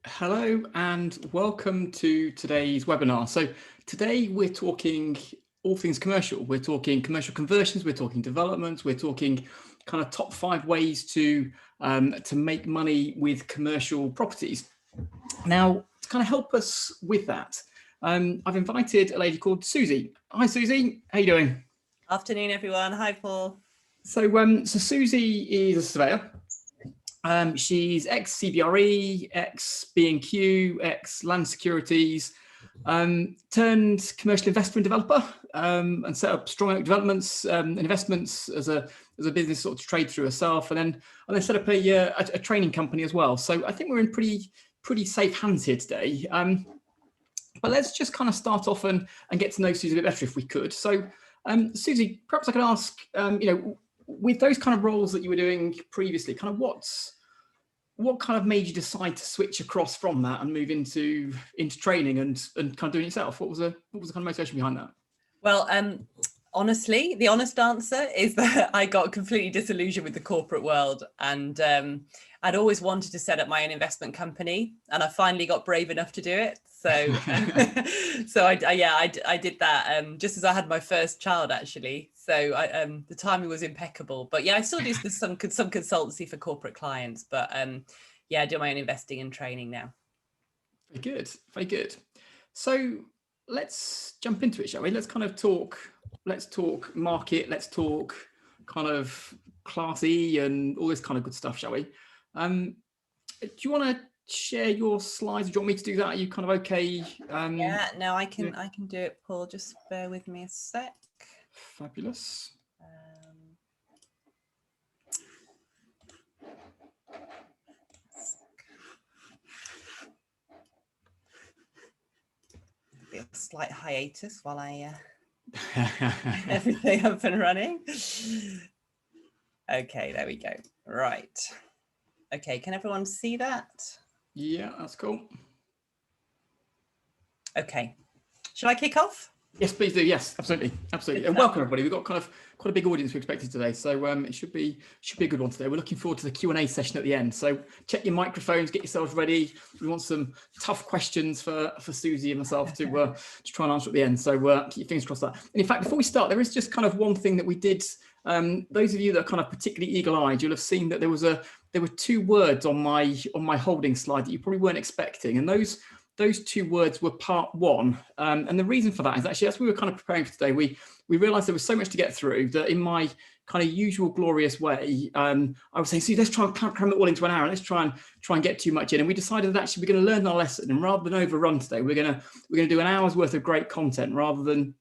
Hello and welcome to today's webinar. So today we're talking all things commercial. We're talking commercial conversions, we're talking developments, we're talking kind of top 5 ways to make money with commercial properties. Now, to kind of help us with that, I've invited a lady called Suzi. Hi Suzi, how you doing? Afternoon, everyone. Hi, Paul. So Suzi is a surveyor. She's ex-CBRE, ex-B&Q, ex-Land Securities, turned commercial investment developer, and set up Strong Oak Developments and Investments as a business sort of to trade through herself, and then set up a training company as well. So I think we're in pretty safe hands here today. But let's just kind of start off and get to know Suzi a bit better if we could. So Suzi, perhaps I could ask, with those kind of roles that you were doing previously, kind of what kind of made you decide to switch across from that and move into training and kind of doing it yourself? What was the kind of motivation behind that? Well, honestly, the honest answer is that I got completely disillusioned with the corporate world, and I'd always wanted to set up my own investment company, and I finally got brave enough to do it. So, I did that just as I had my first child, actually. So the timing was impeccable. But yeah, I still do some consultancy for corporate clients. But I do my own investing and training now. Very good, very good. So let's jump into it, shall we? Let's kind of talk. Let's talk market. Let's talk kind of Class E and all this kind of good stuff, shall we? Do you want to share your slides? Do you want me to do that? Are you kind of okay? Yeah, no, I can do it, Paul. Just bear with me a sec. Fabulous. Be a slight hiatus while I everything up and running. Okay, there we go. Right. Okay, can everyone see that? Yeah, that's cool. Okay, should I kick off? Yes, please do. Yes, absolutely, absolutely. And welcome everybody. We've got quite a big audience we expected today, so it should be a good one today. We're looking forward to the Q&A session at the end. So check your microphones, get yourselves ready. We want some tough questions for Suzi and myself to try and answer at the end. So keep your fingers crossed that. And in fact, before we start, there is just kind of one thing that we did. Those of you that are kind of particularly eagle-eyed, you'll have seen that there were 2 words on my holding slide that you probably weren't expecting, and those 2 words were part 1. And the reason for that is actually, as we were kind of preparing for today, we realized there was so much to get through that in my kind of usual glorious way, I was saying, see, let's try and cram it all into an hour. Let's try and get too much in. And we decided that actually we're going to learn our lesson, and rather than overrun today, we're going to do an hour's worth of great content rather than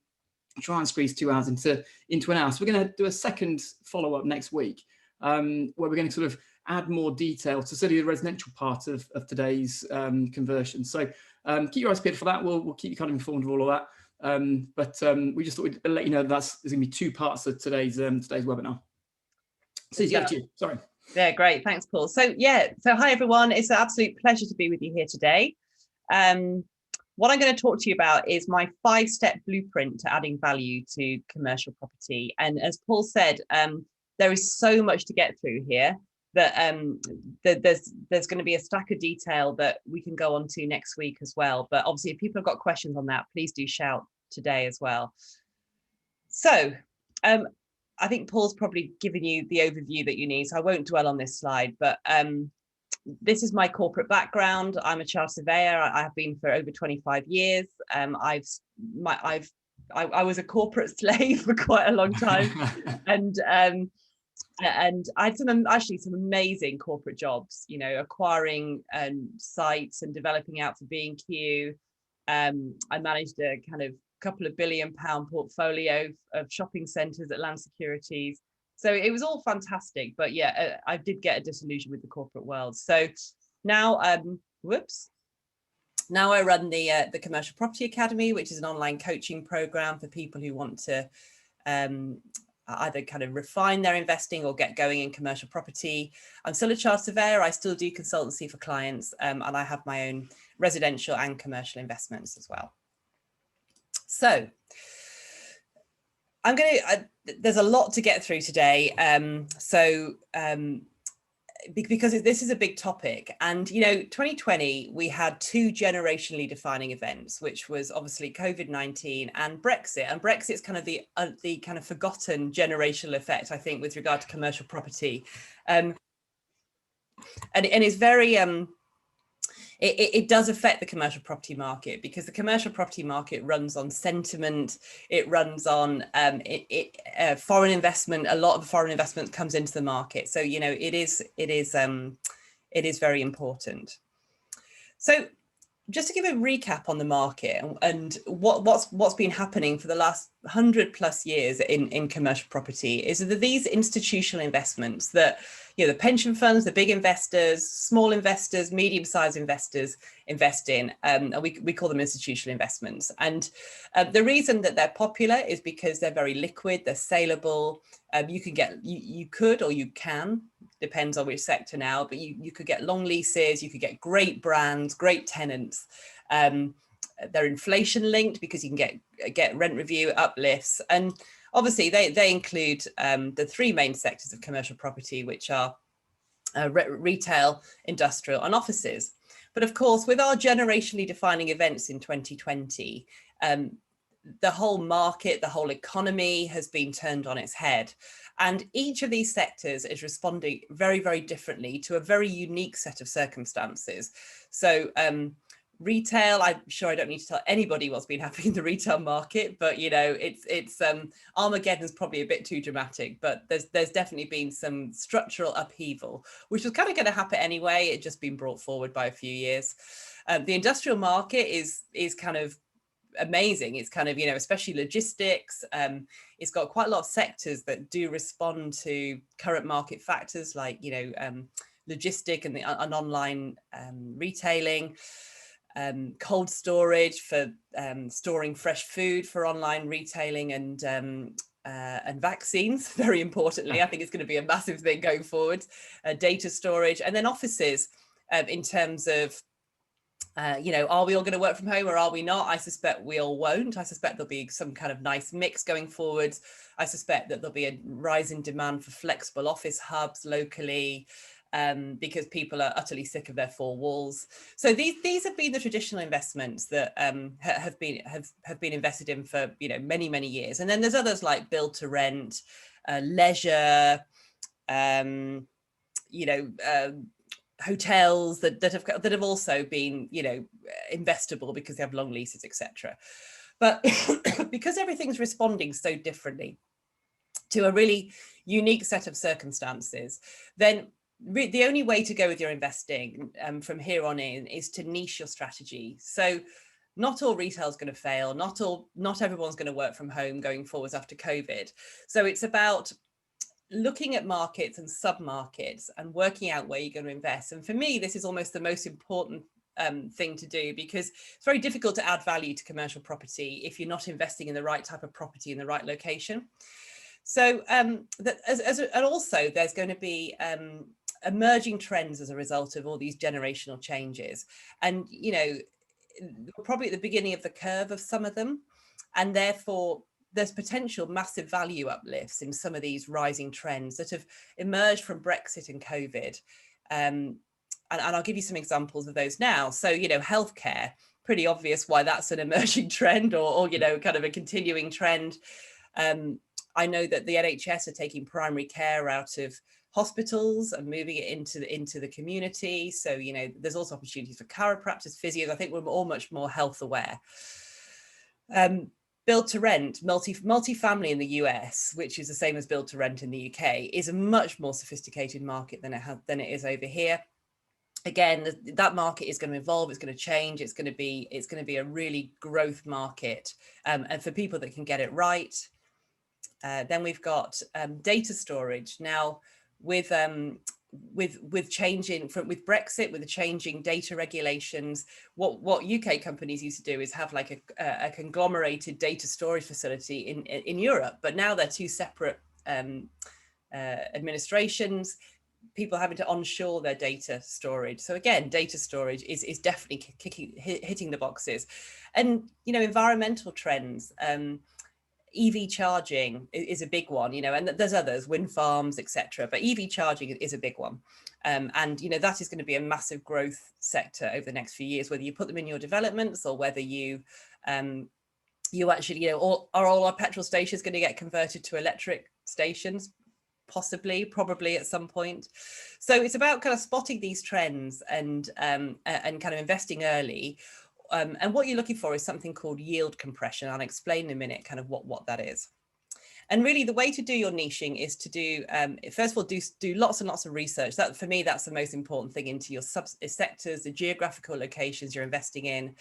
try and squeeze 2 hours into an hour. So we're going to do a second follow-up next week, where we're going to sort of add more detail to certainly the residential part of today's conversion. So keep your eyes peeled for that. We'll keep you kind of informed of all of that. But we just thought we'd let you know that there's going to be 2 parts of today's webinar. So yeah, to you. Sorry. Yeah, great. Thanks, Paul. So hi everyone. It's an absolute pleasure to be with you here today. What I'm going to talk to you about is my 5-step blueprint to adding value to commercial property. And as Paul said, there is so much to get through here that there's going to be a stack of detail that we can go on to next week as well. But obviously, if people have got questions on that, please do shout today as well. So I think Paul's probably given you the overview that you need, so I won't dwell on this slide, but this is my corporate background. I'm a chartered surveyor. I have been for over 25 years. I was a corporate slave for quite a long time, and I had some amazing corporate jobs. You know, acquiring sites and developing out for B&Q. I managed a kind of couple of £1 billion portfolio of shopping centres at Land Securities. So it was all fantastic, but yeah, I did get a disillusion with the corporate world. So now, now I run the Commercial Property Academy, which is an online coaching program for people who want to either kind of refine their investing or get going in commercial property. I'm still a chartered surveyor. I still do consultancy for clients, and I have my own residential and commercial investments as well. So there's a lot to get through today. because this is a big topic. And, 2020, we had two generationally defining events, which was obviously COVID-19 and Brexit. And Brexit's kind of the kind of forgotten generational effect, I think, with regard to commercial property. And it's very, it does affect the commercial property market, because the commercial property market runs on sentiment. It runs on foreign investment. A lot of foreign investment comes into the market. So, it is very important. So just to give a recap on the market and what's been happening for the last 100+ years in commercial property is that these institutional investments that, the pension funds, the big investors, small investors, medium-sized investors invest in, and we call them institutional investments. And the reason that they're popular is because they're very liquid, they're saleable. You could or you can, depends on which sector now, but you could get long leases, you could get great brands, great tenants. They're inflation linked because you can get rent review uplifts. And obviously they include the three main sectors of commercial property, which are retail, industrial and offices. But of course, with our generationally defining events in 2020, the whole market, the whole economy has been turned on its head. And each of these sectors is responding very, very differently to a very unique set of circumstances. So retail, I'm sure I don't need to tell anybody what's been happening in the retail market, but it's Armageddon's probably a bit too dramatic, but there's definitely been some structural upheaval, which was kind of going to happen anyway. It's just been brought forward by a few years. The industrial market is kind of amazing. It's kind of, especially logistics. It's got quite a lot of sectors that do respond to current market factors like, logistic and online retailing. Cold storage for storing fresh food for online retailing, and vaccines, very importantly. I think it's going to be a massive thing going forward. Data storage, and then offices in terms of, are we all going to work from home or are we not? I suspect we all won't. I suspect there'll be some kind of nice mix going forwards. I suspect that there'll be a rise in demand for flexible office hubs locally, because people are utterly sick of their four walls. So these have been the traditional investments that have been invested in for many have and then there's others like build to rent, leisure, hotels that have also been investable because they have long leases, etc. But because everything's responding so differently to a really unique set of circumstances, then the only way to go with your investing from here on in is to niche your strategy. So not all retail is going to fail. Not everyone's going to work from home going forwards after COVID. So it's about looking at markets and sub-markets and working out where you're going to invest. And for me, this is almost the most important thing to do, because it's very difficult to add value to commercial property if you're not investing in the right type of property in the right location. So and also there's going to be emerging trends as a result of all these generational changes. And, we're probably at the beginning of the curve of some of them. And therefore, there's potential massive value uplifts in some of these rising trends that have emerged from Brexit and COVID. And I'll give you some examples of those now. So, healthcare, pretty obvious why that's an emerging trend or kind of a continuing trend. I know that the NHS are taking primary care out of hospitals and moving it into the community. So, there's also opportunities for chiropractors, physios. I think we're all much more health aware. Build to rent, multi-family in the US, which is the same as build to rent in the UK, is a much more sophisticated market than it is over here. Again, that market is going to evolve. It's going to change. It's going to be a really growth market, and for people that can get it right. Then we've got data storage. Now, with Brexit, with the changing data regulations, what UK companies used to do is have like a conglomerated data storage facility in Europe, but now they're two separate administrations, people having to onshore their data storage. So again, data storage is definitely hitting the boxes. And environmental trends. EV charging is a big one, you know, and there's others, wind farms, etc. But EV charging is a big one. And, you know, that is going to be a massive growth sector over the next few years, whether you put them in your developments or whether you actually, you know, are all our petrol stations going to get converted to electric stations? Possibly, probably at some point. So it's about kind of spotting these trends and kind of investing early. And what you're looking for is something called yield compression. I'll explain in a minute kind of what that is. And really the way to do your niching is to do, first of all, do lots and lots of research. That, for me, that's the most important thing, into your sectors, the geographical locations you're investing in.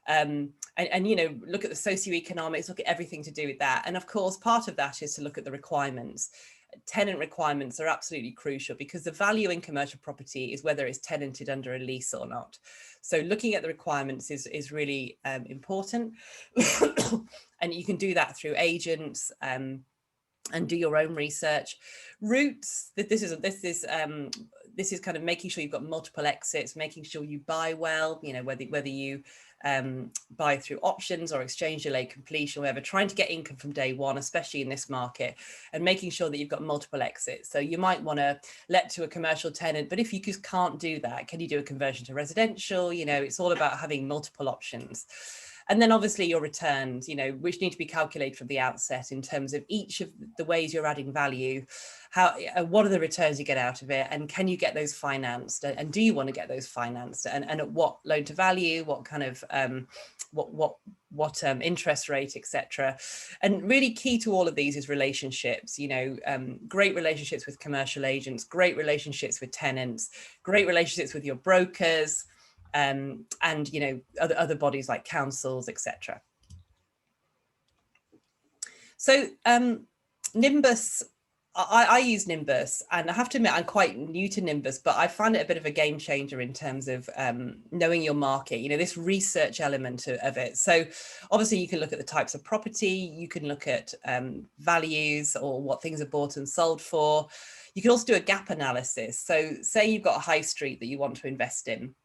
And you know, look at the socioeconomics, look at everything to do with that. And of course, part of that is to look at the requirements. Tenant requirements are absolutely crucial, because the value in commercial property is whether it's tenanted under a lease or not. So looking at the requirements is really important. And you can do that through agents and do your own research. Routes, this is kind of making sure you've got multiple exits, making sure you buy well, you know, whether you buy through options or exchange delayed completion, whatever, trying to get income from day one, especially in this market, and making sure that you've got multiple exits. So you might want to let to a commercial tenant, but if you just can't do that, can you do a conversion to residential? You know, it's all about having multiple options. And then obviously your returns, you know, which need to be calculated from the outset in terms of each of the ways you're adding value. What are the returns you get out of it, and can you get those financed, and do you want to get those financed, and at what loan to value, what kind of interest rate, etc. And really key to all of these is relationships. You know, great relationships with commercial agents, great relationships with tenants, great relationships with your brokers, and you know, other bodies like councils, etc. So Nimbus, I use Nimbus, and I have to admit I'm quite new to Nimbus, but I find it a bit of a game changer in terms of knowing your market, you know, this research element of it. So obviously you can look at the types of property, you can look at values or what things are bought and sold for. You can also do a gap analysis. So say you've got a high street that you want to invest in.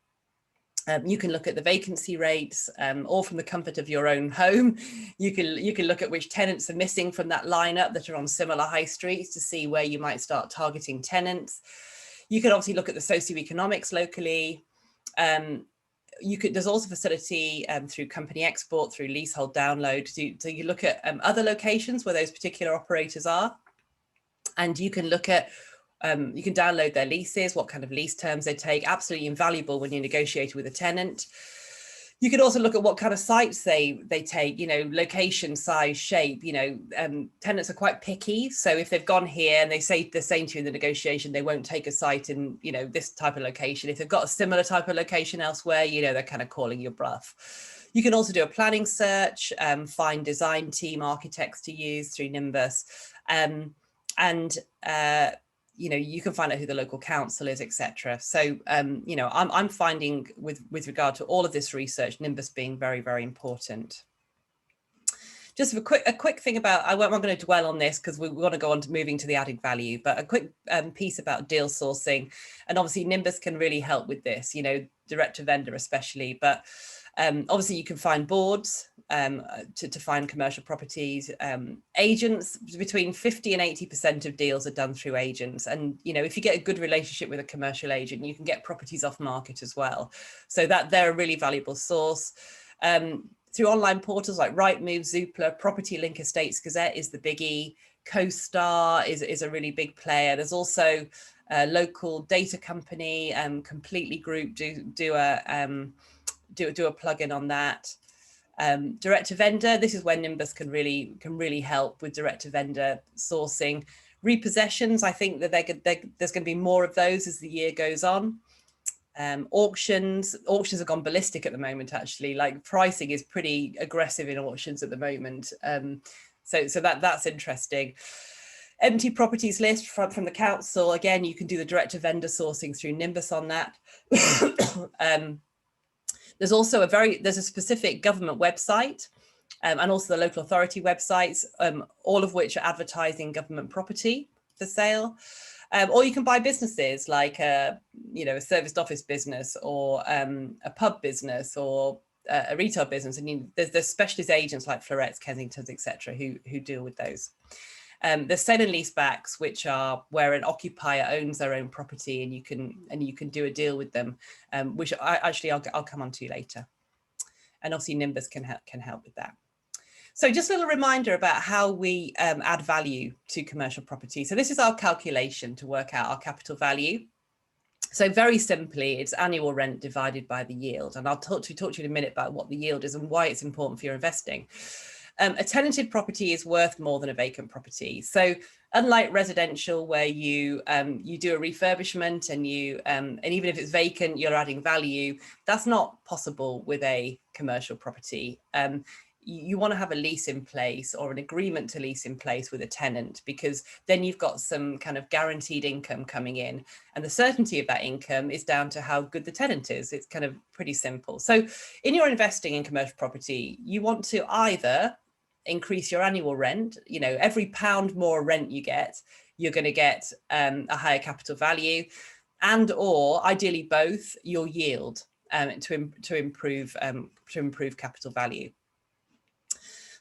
You can look at the vacancy rates, or from the comfort of your own home. You can look at which tenants are missing from that lineup that are on similar high streets to see where you might start targeting tenants. You can obviously look at the socioeconomics locally. There's also facility through company export, through leasehold download. So you look at other locations where those particular operators are, and you can look at you can download their leases, what kind of lease terms they take, absolutely invaluable when you're negotiating with a tenant. You can also look at what kind of sites they take, you know, location, size, shape. You know, tenants are quite picky. So if they've gone here and they're saying to you in the negotiation, they won't take a site in, you know, this type of location. If they've got a similar type of location elsewhere, you know, they're kind of calling your bluff. You can also do a planning search, find design team architects to use through Nimbus. You know, you can find out who the local council is, etc. So, you know, I'm finding with regard to all of this research, Nimbus being very, very important. Just a quick thing about, I'm not going to dwell on this because we want to go on to moving to the added value, but a quick piece about deal sourcing. And obviously Nimbus can really help with this, you know, direct to vendor especially, but obviously you can find boards to find commercial properties. Agents, between 50 and 80% of deals are done through agents. And, you know, if you get a good relationship with a commercial agent, you can get properties off market as well. So that they're a really valuable source. Through online portals like Rightmove, Zoopla, Property Link Estates Gazette is the biggie. CoStar is a really big player. There's also a local data company, Completely Group, do a plugin on that. Direct to vendor, this is where Nimbus can really help with direct to vendor sourcing. Repossessions, I think that there's going to be more of those as the year goes on. Auctions have gone ballistic at the moment, actually. Like, pricing is pretty aggressive in auctions at the moment. So that's interesting. Empty properties list from the council, again, you can do the direct to vendor sourcing through Nimbus on that. There's also there's a specific government website and also the local authority websites, all of which are advertising government property for sale. Or you can buy businesses like you know, a serviced office business, or a pub business, or a retail business, and there's specialist agents like Florets, Kensingtons, etc., who deal with those. There's sale and leasebacks, which are where an occupier owns their own property, and you can do a deal with them, which I'll come on to later. And obviously Nimbus can help with that. So just a little reminder about how we add value to commercial property. So this is our calculation to work out our capital value. So very simply, it's annual rent divided by the yield. And I'll talk to you in a minute about what the yield is and why it's important for your investing. A tenanted property is worth more than a vacant property. So unlike residential, where you do a refurbishment and even if it's vacant, you're adding value, that's not possible with a commercial property. You want to have a lease in place or an agreement to lease in place with a tenant, because then you've got some kind of guaranteed income coming in, and the certainty of that income is down to how good the tenant is. It's kind of pretty simple. So in your investing in commercial property, you want to either increase your annual rent, every £1 more rent you get, you're going to get a higher capital value, and or ideally both, your yield to improve capital value.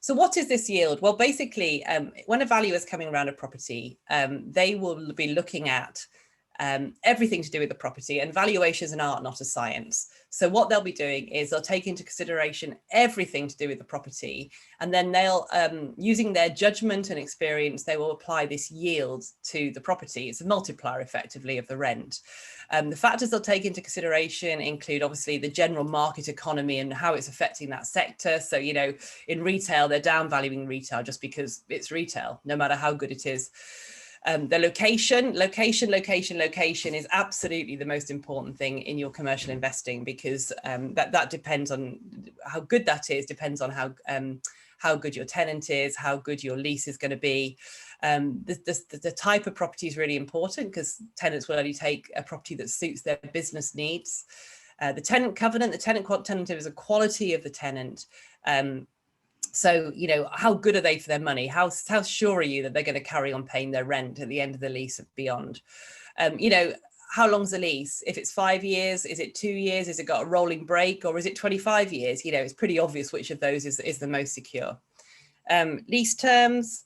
So what is this yield? Well, basically, when a valuer is coming around a property, they will be looking at everything to do with the property, and valuation is an art, not a science. So what they'll be doing is they'll take into consideration everything to do with the property, and then they'll, using their judgment and experience, they will apply this yield to the property. It's a multiplier effectively of the rent. The factors they'll take into consideration include obviously the general market economy and how it's affecting that sector. So, in retail, they're down valuing retail just because it's retail, no matter how good it is. The location is absolutely the most important thing in your commercial investing, because that depends on how good that is, depends on how good your tenant is, how good your lease is going to be. The type of property is really important, because tenants will only take a property that suits their business needs. The tenant covenant, the tenanted is a quality of the tenant. So, how good are they for their money? How sure are you that they're going to carry on paying their rent at the end of the lease and beyond? How long's the lease? If it's 5 years, is it 2 years? Has it got a rolling break, or is it 25 years? It's pretty obvious which of those is the most secure. Lease terms,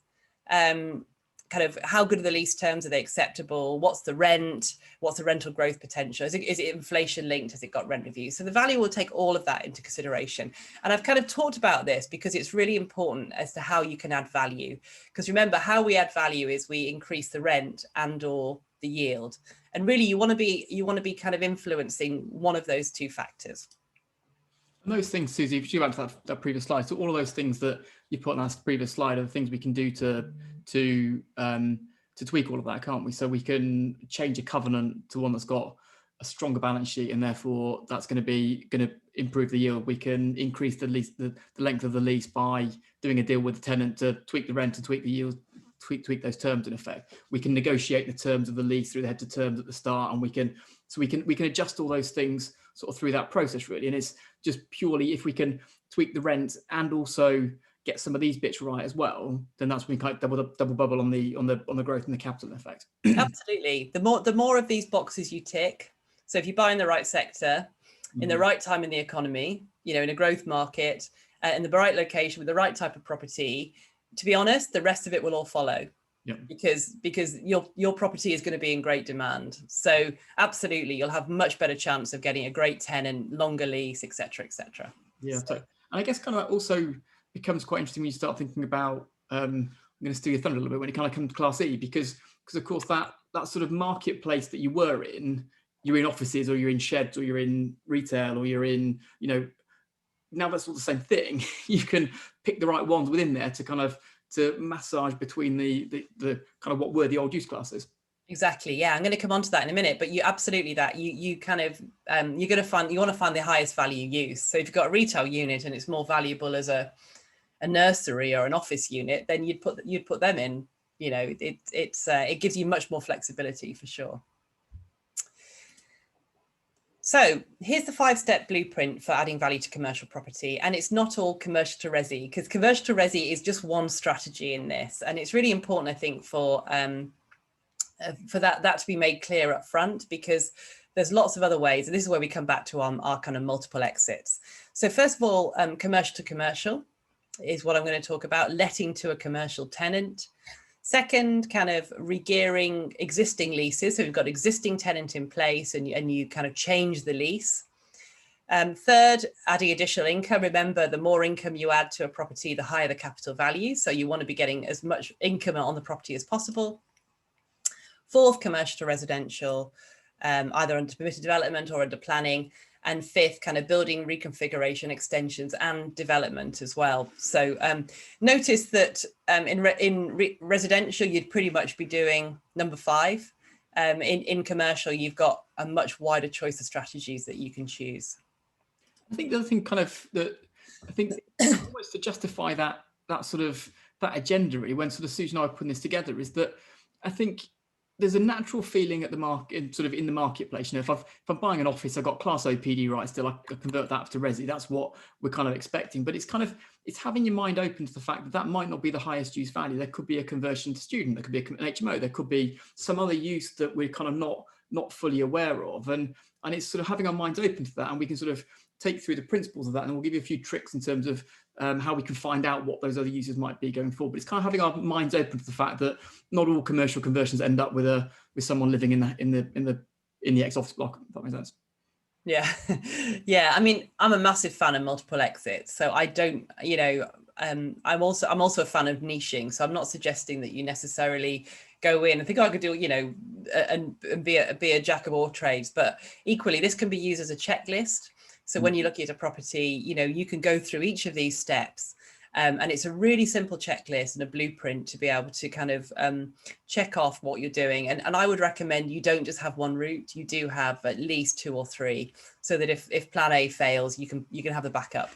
kind of how good are the lease terms? Are they acceptable? What's the rent? What's the rental growth potential? Is it inflation linked? Has it got rent reviews? So the value will take all of that into consideration. And I've kind of talked about this because it's really important as to how you can add value. Because remember, how we add value is we increase the rent and or the yield. And really you want to be kind of influencing one of those two factors. And those things, Suzi, if you go back to that previous slide, so all of those things that you put on that previous slide are the things we can do to tweak all of that, can't we? So we can change a covenant to one that's got a stronger balance sheet, and therefore that's going to improve the yield. We can increase the length of the lease by doing a deal with the tenant to tweak the rent and tweak the yield, tweak those terms in effect. We can negotiate the terms of the lease through the head to terms at the start, and we can adjust all those things sort of through that process, really. And it's just purely if we can tweak the rent and also get some of these bits right as well, then that's when we kind of double bubble on the growth and the capital effect. Absolutely. The more of these boxes you tick. So if you buy in the right sector, in the right time in the economy, in a growth market, in the right location with the right type of property, to be honest, the rest of it will all follow. Yeah. Because your property is going to be in great demand. So absolutely, you'll have much better chance of getting a great tenant, longer lease, etc., etc. Yeah. So, and I guess kind of also becomes quite interesting when you start thinking about, I'm going to steal your thunder a little bit when it kind of comes to Class E, because of course that sort of marketplace that you were in, you're in offices or you're in sheds or you're in retail or you're in, now that's all the same thing. You can pick the right ones within there to massage between the kind of what were the old use classes. Exactly. Yeah, I'm going to come on to that in a minute, but you absolutely that you kind of you want to find the highest value use. So if you've got a retail unit and it's more valuable as a nursery or an office unit, then you'd put them in. It gives you much more flexibility for sure. So here's the 5-step blueprint for adding value to commercial property. And it's not all commercial to resi, because commercial to resi is just one strategy in this. And it's really important, I think, for that to be made clear up front, because there's lots of other ways, and this is where we come back to our kind of multiple exits. So first of all, commercial to commercial is what I'm going to talk about, letting to a commercial tenant. Second, kind of regearing existing leases. So we've got existing tenant in place and you kind of change the lease. Third, adding additional income. Remember, the more income you add to a property, the higher the capital value. So you want to be getting as much income on the property as possible. Fourth, commercial to residential, either under permitted development or under planning. And fifth, kind of building reconfiguration, extensions and development as well. So notice that in residential, you'd pretty much be doing number 5. In commercial, you've got a much wider choice of strategies that you can choose. I think the other thing kind of that I think almost to justify that sort of that agenda really, when sort of Susan and I are putting this together, is that I think there's a natural feeling at the market, sort of in the marketplace. You know, if I'm buying an office, I've got Class A PD rights still, I convert that to resi. That's what we're kind of expecting. But it's having your mind open to the fact that that might not be the highest use value. There could be a conversion to student. There could be an HMO. There could be some other use that we're kind of not fully aware of. And it's sort of having our minds open to that, and we can sort of take through the principles of that, and we'll give you a few tricks in terms of how we can find out what those other uses might be going forward. But it's kind of having our minds open to the fact that not all commercial conversions end up with someone living in the ex-office block. If that makes sense. Yeah, yeah. I mean, I'm a massive fan of multiple exits, so I don't, you know, I'm also a fan of niching. So I'm not suggesting that you necessarily go in and think, oh, I could do, you know, and be a jack of all trades. But equally, this can be used as a checklist. So when you're looking at a property, you know, you can go through each of these steps, and it's a really simple checklist and a blueprint to be able to kind of check off what you're doing. And I would recommend you don't just have one route, you do have at least 2 or 3, so that if plan A fails, you can have the backup.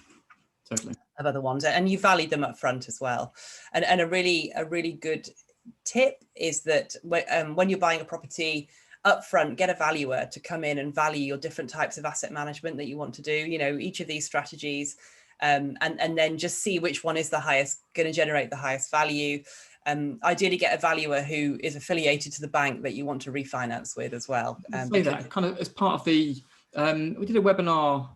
Totally. Of other ones, and you value them up front as well. And a really good tip is that when you're buying a property, upfront, get a valuer to come in and value your different types of asset management that you want to do, you know, each of these strategies, and then just see which one is going to generate the highest value. Ideally get a valuer who is affiliated to the bank that you want to refinance with as well. Say that kind of as part of the, we did a webinar,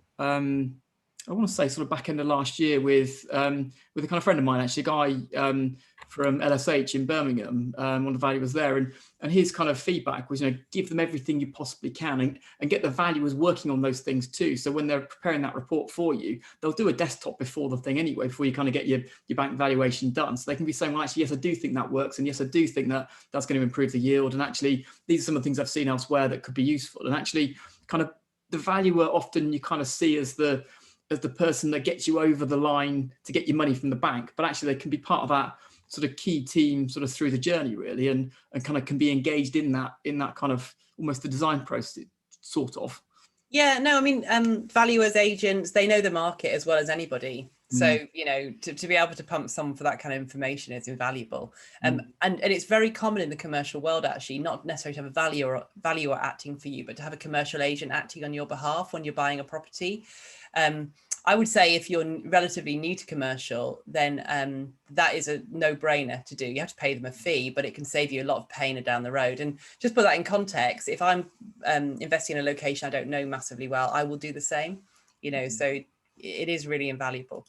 I want to say sort of back end of last year with a kind of friend of mine, actually, a guy from LSH in Birmingham, one of the valuers there, and his kind of feedback was, you know, give them everything you possibly can and get the valuers working on those things too. So when they're preparing that report for you, they'll do a desktop before the thing anyway, before you kind of get your bank valuation done. So they can be saying, well, actually, yes, I do think that works, and yes, I do think that that's going to improve the yield. And actually, these are some of the things I've seen elsewhere that could be useful. And actually, kind of the valuer often you kind of see as the person that gets you over the line to get your money from the bank, but actually they can be part of that sort of key team sort of through the journey really, and kind of can be engaged in that kind of almost the design process sort of. Yeah, no, I mean, valuers, agents, they know the market as well as anybody. So, you know, to be able to pump someone for that kind of information is invaluable. And it's very common in the commercial world, actually, not necessarily to have a valuer acting for you, but to have a commercial agent acting on your behalf when you're buying a property. I would say if you're relatively new to commercial, then that is a no-brainer to do. You have to pay them a fee, but it can save you a lot of pain down the road. And just put that in context, if I'm investing in a location I don't know massively well, I will do the same, you know, so it is really invaluable.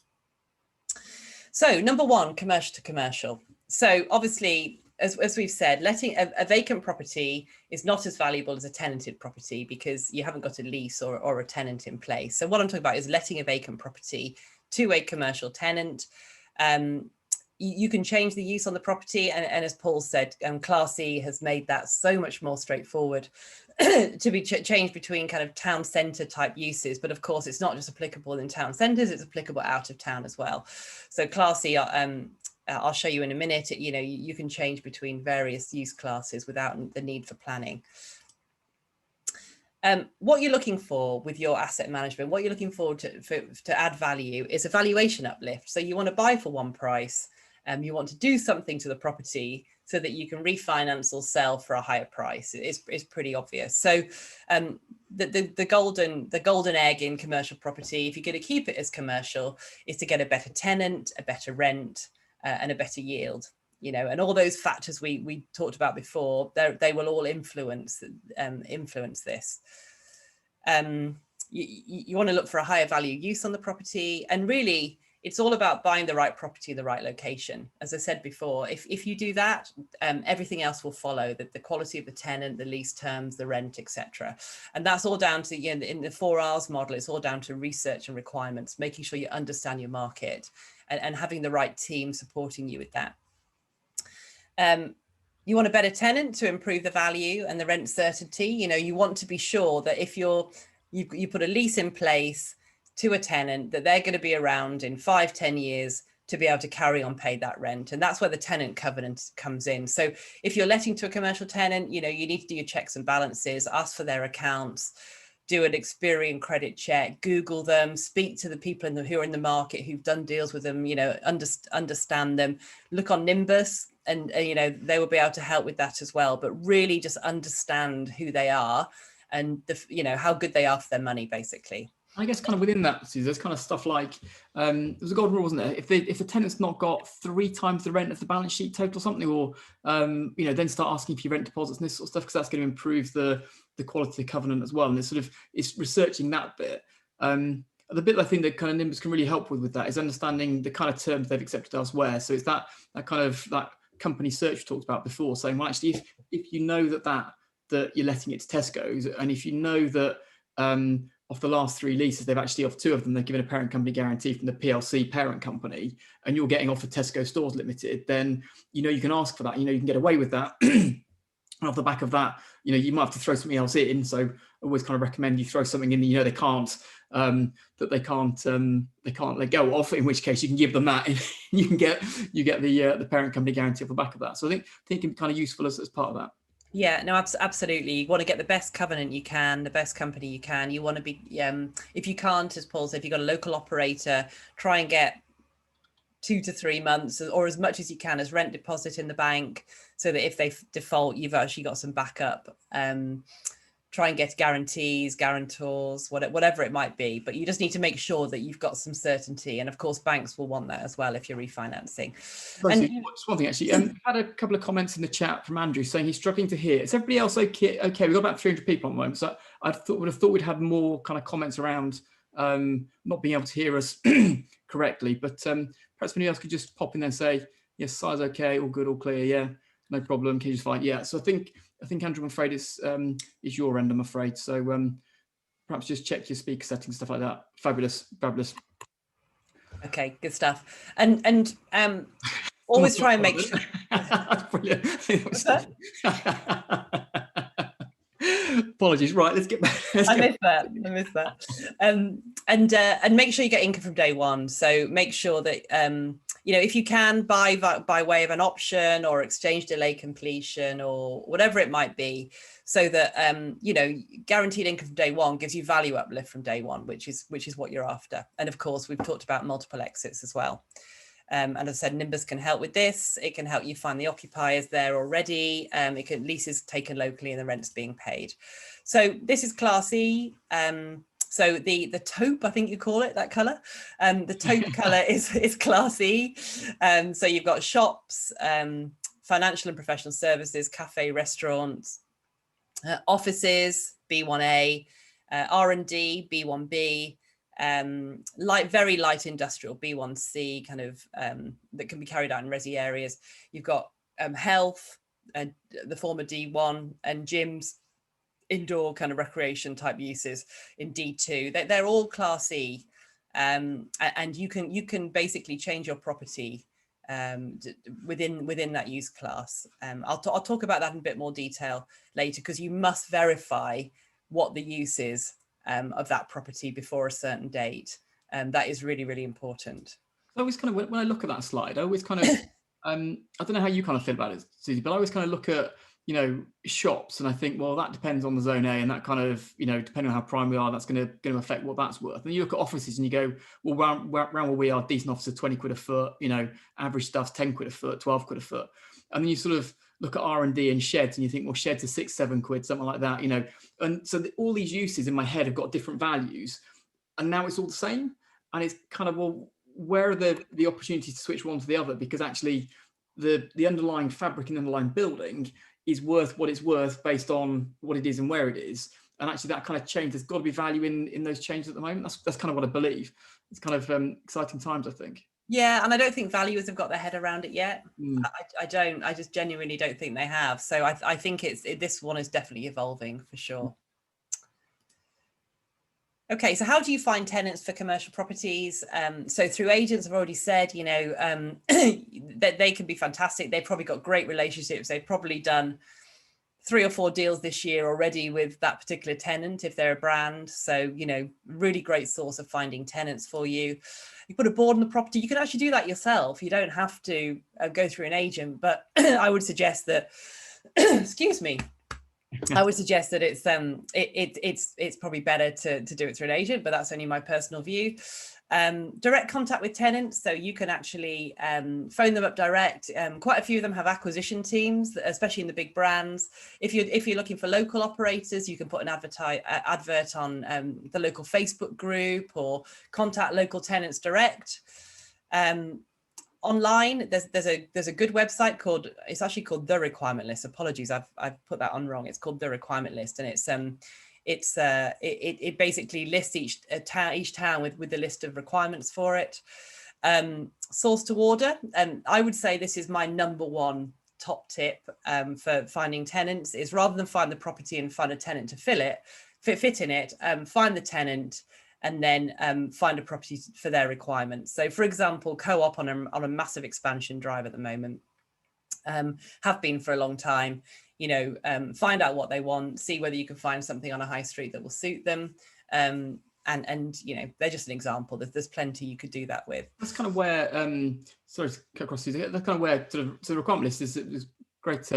So number 1, commercial to commercial. So obviously, as we've said, letting a vacant property is not as valuable as a tenanted property because you haven't got a lease or a tenant in place. So what I'm talking about is letting a vacant property to a commercial tenant. You can change the use on the property, and as Paul said, Class E has made that so much more straightforward to be changed between kind of town centre type uses. But of course, it's not just applicable in town centres, it's applicable out of town as well. So Class E, I'll show you in a minute, you know, you can change between various use classes without the need for planning. What you're looking for with your asset management, what you're looking for to add value is a valuation uplift. So you want to buy for one price, you want to do something to the property so that you can refinance or sell for a higher price. It's pretty obvious. So the golden egg in commercial property, if you're going to keep it as commercial, is to get a better tenant, a better rent, and a better yield, you know, and all those factors we talked about before, they will all influence this. You want to look for a higher value use on the property, and really it's all about buying the right property in the right location. As I said before, if you do that, everything else will follow, the quality of the tenant, the lease terms, the rent, etc. And that's all down to, in the 4Rs model, it's all down to research and requirements, making sure you understand your market and having the right team supporting you with that. You want a better tenant to improve the value and the rent certainty. You want to be sure that if you put a lease in place to a tenant, that they're going to be around in 5-10 years to be able to carry on pay that rent. And that's where the tenant covenant comes in. So if you're letting to a commercial tenant, you need to do your checks and balances, ask for their accounts, do an Experian credit check, Google them, speak to the people who are in the market who've done deals with them, understand them, look on Nimbus, and they will be able to help with that as well. But really just understand who they are and how good they are for their money, basically. I guess kind of within that, Suzi, there's kind of stuff like, there's a golden rule, wasn't there? If the tenant's not got 3 times the rent of the balance sheet total or something, or, then start asking for your rent deposits and this sort of stuff, because that's going to improve the quality of the covenant as well. And it's researching that bit. The bit I think that kind of Nimbus can really help with that is understanding the kind of terms they've accepted elsewhere. So it's that kind of that company search we talked about before, saying, well, actually, if you know that you're letting it to Tesco's, and if you know that of the last 3 leases, they've actually, of 2 of them, they've given a parent company guarantee from the PLC parent company, and you're getting offered Tesco Stores Limited, then you can ask for that. You can get away with that. And off the back of that, you might have to throw something else in. So I always kind of recommend you throw something in that they can't let go of. In which case you can give them that, and you get the parent company guarantee off the back of that. So I think it can be kind of useful as part of that. Yeah, no, absolutely. You want to get the best covenant you can, the best company you can. You want to be, if you can't, as Paul said, if you've got a local operator, try and get 2 to 3 months or as much as you can as rent deposit in the bank, so that if they default, you've actually got some backup. Try and get guarantees, guarantors, whatever it might be. But you just need to make sure that you've got some certainty. And of course, banks will want that as well if you're refinancing. Just one thing, actually. I had a couple of comments in the chat from Andrew saying he's struggling to hear. Is everybody else okay? Okay, we've got about 300 people on the moment. So I would have thought we'd have more kind of comments around not being able to hear us correctly. But perhaps somebody else could just pop in there and say, yes, size okay, all good, all clear, yeah, no problem, can you just find, yeah. So I think Andrew, I'm afraid is your end, I'm afraid. So perhaps just check your speaker settings, stuff like that. Fabulous. Okay, good stuff. And always try and make sure. Brilliant. Apologies. Right, let's get back. I missed that. And make sure you get income from day one. So make sure that if you can buy by way of an option or exchange delay completion or whatever it might be, so that guaranteed income from day one gives you value uplift from day one, which is what you're after. And of course, we've talked about multiple exits as well. And as I said, Nimbus can help with this. It can help you find the occupiers there already. Leases taken locally and the rent's being paid. So this is Class E. So the taupe, I think you call it, that colour. The taupe colour is Class E. So you've got shops, financial and professional services, cafe, restaurants, offices, B1A, R&D, B1B, very light industrial, B1C, kind of that can be carried out in resi areas. You've got health, the former D1, and gyms, indoor kind of recreation type uses in D2. They're all Class E, and you can basically change your property within that use class. I'll talk about that in a bit more detail later, because you must verify what the use is of that property before a certain date. That is really, really important. I always kind of, when I look at that slide, I always kind of, I don't know how you kind of feel about it, Suzi, but I always kind of look at, shops, and I think, well, that depends on the zone A, and that kind of, depending on how prime we are, that's going to affect what that's worth. And you look at offices and you go, well, round where we are, decent office 20 quid a foot, average stuff's 10 quid a foot, 12 quid a foot. And then you sort of look at R&D and sheds, and you think, well, sheds are 6-7 quid, something like that, And so all these uses in my head have got different values, and now it's all the same. And it's kind of, well, where are the opportunities to switch one to the other? Because actually the underlying fabric and underlying building is worth what it's worth based on what it is and where it is. And actually that kind of change, there's got to be value in those changes at the moment. That's kind of what I believe. It's kind of exciting times, I think. Yeah, and I don't think valuers have got their head around it yet. Mm. I just genuinely don't think they have. So I think this one is definitely evolving for sure. Okay, so how do you find tenants for commercial properties? So through agents, I've already said, you know, that they can be fantastic. They've probably got great relationships. They've probably done 3 or 4 deals this year already with that particular tenant if they're a brand. So, you know, really great source of finding tenants for you. You put a board on the property. You can actually do that yourself. You don't have to go through an agent, but I would suggest that, excuse me, I would suggest that it's probably better to do it through an agent, but that's only my personal view. Direct contact with tenants, so you can actually phone them up direct. Quite a few of them have acquisition teams, especially in the big brands. If you're looking for local operators, you can put an advert on the local Facebook group or contact local tenants direct. Online, there's a good website called, it's actually called The Requirement List. Apologies, I've put that on wrong. It's called The Requirement List, and it basically lists each town with the list of requirements for it. Source to order, and I would say this is my #1 top tip for finding tenants, is rather than find the property and find a tenant to fit in it, find the tenant and then find a property for their requirements. So for example, Co-op on a massive expansion drive at the moment, have been for a long time. You know, find out what they want, see whether you can find something on a high street that will suit them. And you know, they're just an example. There's plenty you could do that with. That's kind of where, sorry to cut across, Suzi, that's kind of where so the requirement list is great.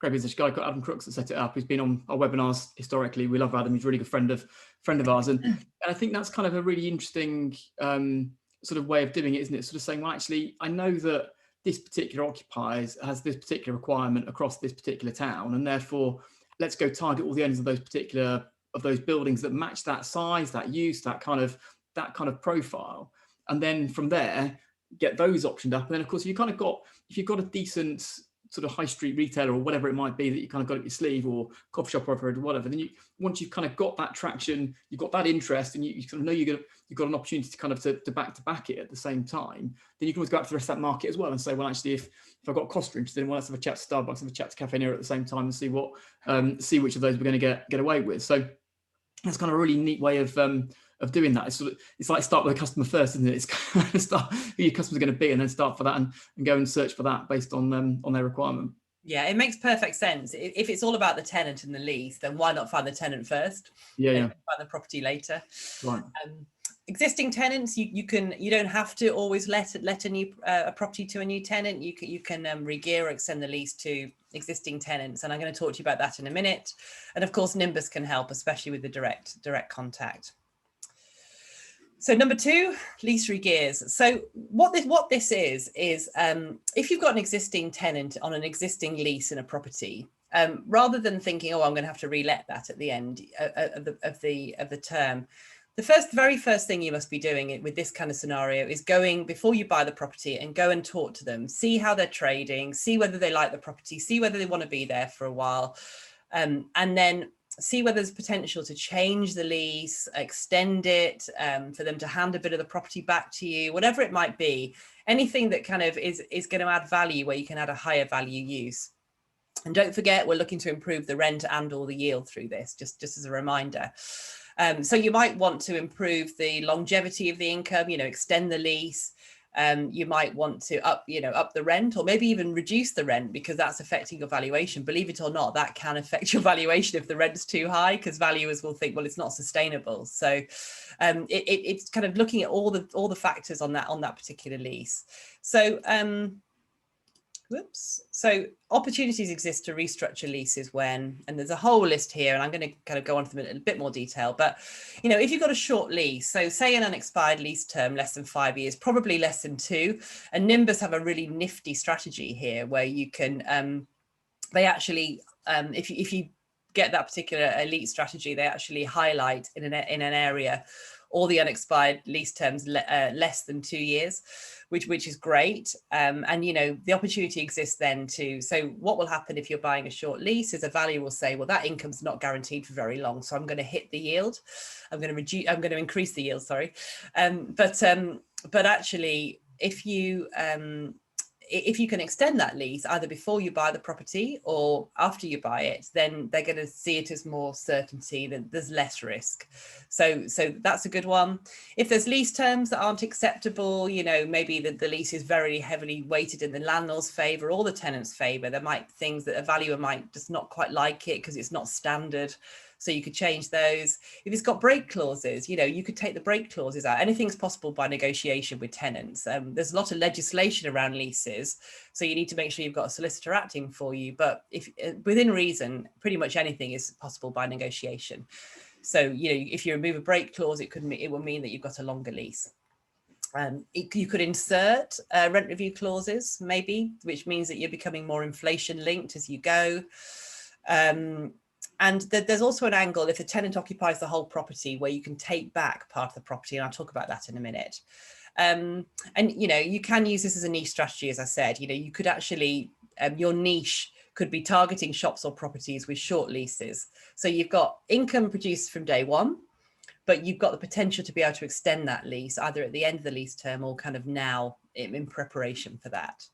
Great business guy called Adam Crooks that set it up. He's been on our webinars historically. We love Adam. He's a really good friend of ours, and I think that's kind of a really interesting sort of way of doing it, isn't it? Sort of saying, well, actually, I know that this particular occupier has this particular requirement across this particular town, and therefore let's go target all the owners of those buildings that match that size, that use, that kind of profile, and then from there get those optioned up. And then of course if you've got a decent sort of high street retailer or whatever it might be that you kind of got up your sleeve, or coffee shop or whatever, then once you've kind of got that traction, you've got that interest, and you kind of know you've got an opportunity to kind of to back it at the same time, then you can always go out to the rest of that market as well and say, well, actually, if I've got Costa interested in, well, let's have a chat to Starbucks, have a chat to Cafe Nero at the same time and see which of those we're going to get away with. So that's kind of a really neat way of doing that. It's like start with a customer first, isn't it? It's kind of start who your customer's going to be, and then start for that and go and search for that based on their requirement. Yeah, it makes perfect sense. If it's all about the tenant and the lease, then why not find the tenant first? Yeah. Find the property later. Right. Existing tenants, you don't have to always let a property to a new tenant. You can regear or extend the lease to existing tenants, and I'm going to talk to you about that in a minute. And of course, Nimbus can help, especially with the direct contact. So #2, lease regears. So what this is if you've got an existing tenant on an existing lease in a property, rather than thinking, oh, I'm going to have to relet that at the end of the term, the very first thing you must be doing with this kind of scenario is going, before you buy the property, and go and talk to them, see how they're trading, see whether they like the property, see whether they want to be there for a while, and then see whether there's potential to change the lease, extend it, for them to hand a bit of the property back to you, whatever it might be, anything that kind of is going to add value where you can add a higher value use. And don't forget, we're looking to improve the rent and or the yield through this, just as a reminder. So you might want to improve the longevity of the income, extend the lease. You might want to up the rent, or maybe even reduce the rent, because that's affecting your valuation. Believe it or not, that can affect your valuation if the rent's too high, because valuers will think, well, it's not sustainable. So it's kind of looking at all the factors on that particular lease. So So opportunities exist to restructure leases when, and there's a whole list here, and I'm going to kind of go on to them in a bit more detail. But, if you've got a short lease, so say an unexpired lease term, less than 5 years, probably less than 2, and Nimbus have a really nifty strategy here where you can, they actually, if you get that particular elite strategy, they actually highlight in an area all the unexpired lease terms less than 2 years, which is great. And, you know, the opportunity exists then too. So what will happen if you're buying a short lease is a valuer will say, well, that income's not guaranteed for very long, so I'm going to hit the yield. I'm going to increase the yield, sorry. But actually, if you can extend that lease either before you buy the property or after you buy it, then they're going to see it as more certainty, that there's less risk. So that's a good one. If there's lease terms that aren't acceptable, you know, maybe the lease is very heavily weighted in the landlord's favour or the tenant's favour, there might be things that a valuer might just not quite like it because it's not standard. So you could change those. If it's got break clauses, you know, you could take the break clauses out. Anything's possible by negotiation with tenants. There's a lot of legislation around leases, so you need to make sure you've got a solicitor acting for you. But if within reason, pretty much anything is possible by negotiation. So, you know, if you remove a break clause, it will mean that you've got a longer lease. You could insert rent review clauses, maybe, which means that you're becoming more inflation linked as you go. And there's also an angle if the tenant occupies the whole property where you can take back part of the property, and I'll talk about that in a minute. And, you know, you can use this as a niche strategy, as I said. You know, you could actually, your niche could be targeting shops or properties with short leases. So you've got income produced from day one, but you've got the potential to be able to extend that lease either at the end of the lease term or kind of now in preparation for that.